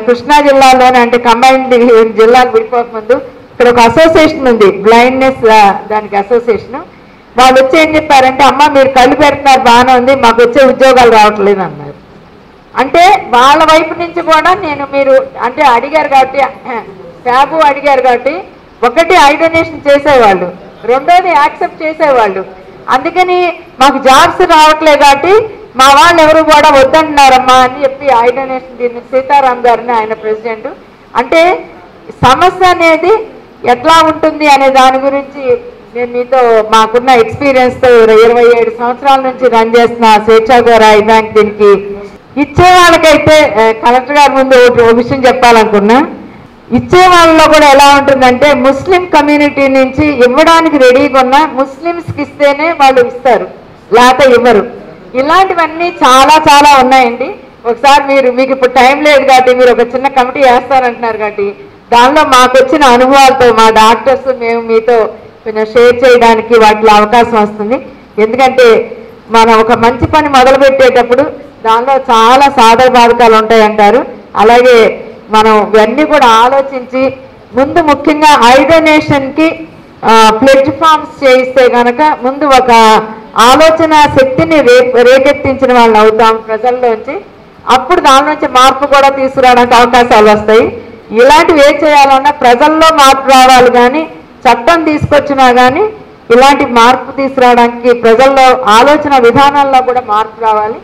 కృష్ణా జిల్లాలోనే అంటే కంబైన్డ్ జిల్లాలు విడిపోకముందు ఇక్కడ ఒక అసోసియేషన్ ఉంది, బ్లైండ్నెస్ దానికి అసోసియేషన్. వాళ్ళు వచ్చి ఏం చెప్పారంటే అమ్మ మీరు కళ్ళు పెడుతున్నారు బాగానే ఉంది, మాకు వచ్చే ఉద్యోగాలు రావట్లేదు అన్నారు. అంటే వాళ్ళ వైపు నుంచి కూడా నేను మీరు అంటే అడిగారు కాబట్టి ట్యాబు అడిగారు కాబట్టి ఒకటి ఐ డొనేషన్ చేసేవాళ్ళు, రెండోది యాక్సెప్ట్ చేసేవాళ్ళు. అందుకని మాకు జాబ్స్ రావట్లేదు కాబట్టి మా వాళ్ళు ఎవరు కూడా వద్దంటున్నారమ్మా అని చెప్పి ఐ డొనేషన్ దీన్ని సీతారాం గారిని ఆయన ప్రెసిడెంట్. అంటే సమస్య అనేది ఎట్లా ఉంటుంది అనే దాని గురించి నేను మీతో మాకున్న ఎక్స్పీరియన్స్తో 27 సంవత్సరాల నుంచి రన్ చేస్తున్న స్వేచ్ఛాగో రాయి బ్యాంక్ దీనికి ఇచ్చే వాళ్ళకైతే కలెక్టర్ గారి ముందు ఒక విషయం చెప్పాలనుకున్నా. ఇచ్చే వాళ్ళలో కూడా ఎలా ఉంటుందంటే ముస్లిం కమ్యూనిటీ నుంచి ఇవ్వడానికి రెడీగా ఉన్న ముస్లిమ్స్కి ఇస్తేనే వాళ్ళు ఇస్తారు, లేకపోతే ఇవ్వరు. ఇలాంటివన్నీ చాలా చాలా ఉన్నాయండి. ఒకసారి మీకు ఇప్పుడు టైం లేదు కాబట్టి మీరు ఒక చిన్న కమిటీ వేస్తారంటున్నారు కాబట్టి దానిలో మాకు వచ్చిన అనుభవాలతో మా డాక్టర్స్ మేము మీతో కొంచెం షేర్ చేయడానికి వాటిలో అవకాశం వస్తుంది. ఎందుకంటే మనం ఒక మంచి పని మొదలుపెట్టేటప్పుడు దానిలో చాలా సాధక బాధకాలు ఉంటాయంటారు. అలాగే మనం ఇవన్నీ కూడా ఆలోచించి ముందు ముఖ్యంగా ఐ డొనేషన్కి ప్లెడ్జ్ ఫామ్స్ చేయిస్తే కనుక ముందు ఒక ఆలోచన శక్తిని రేకెత్తించిన వాళ్ళు అవుతాం ప్రజల్లోంచి. అప్పుడు దాని నుంచి మార్పు కూడా తీసుకురావడానికి అవకాశాలు వస్తాయి. ఇలాంటివి ఏ చేయాలన్నా ప్రజల్లో మార్పు రావాలి, కానీ చట్టం తీసుకొచ్చినా కానీ ఇలాంటి మార్పు తీసుకురావడానికి ప్రజల్లో ఆలోచన విధానాల్లో కూడా మార్పు రావాలి.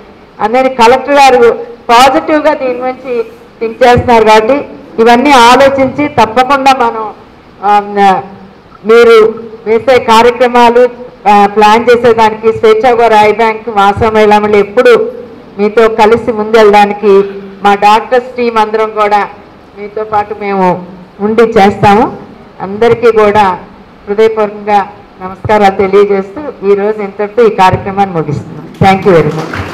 అందుకని కలెక్టర్ గారు పాజిటివ్గా దీని నుంచి థింక్ చేస్తున్నారు కాబట్టి ఇవన్నీ ఆలోచించి తప్పకుండా మనం మీరు వేసే కార్యక్రమాలు ప్లాన్ చేసేదానికి స్వేచ్ఛాగో రాయి బ్యాంక్ వాసవ మహిళా మండలి ఎప్పుడు మీతో కలిసి ముందెళ్ళడానికి మా డాక్టర్స్ టీం అందరం కూడా మీతో పాటు మేము ఉండి చేస్తాము. అందరికీ కూడా హృదయపూర్వకంగా నమస్కారాలు తెలియజేస్తూ ఈరోజు ఇంతటితో ఈ కార్యక్రమాన్ని ముగిస్తున్నాం. Thank you very much.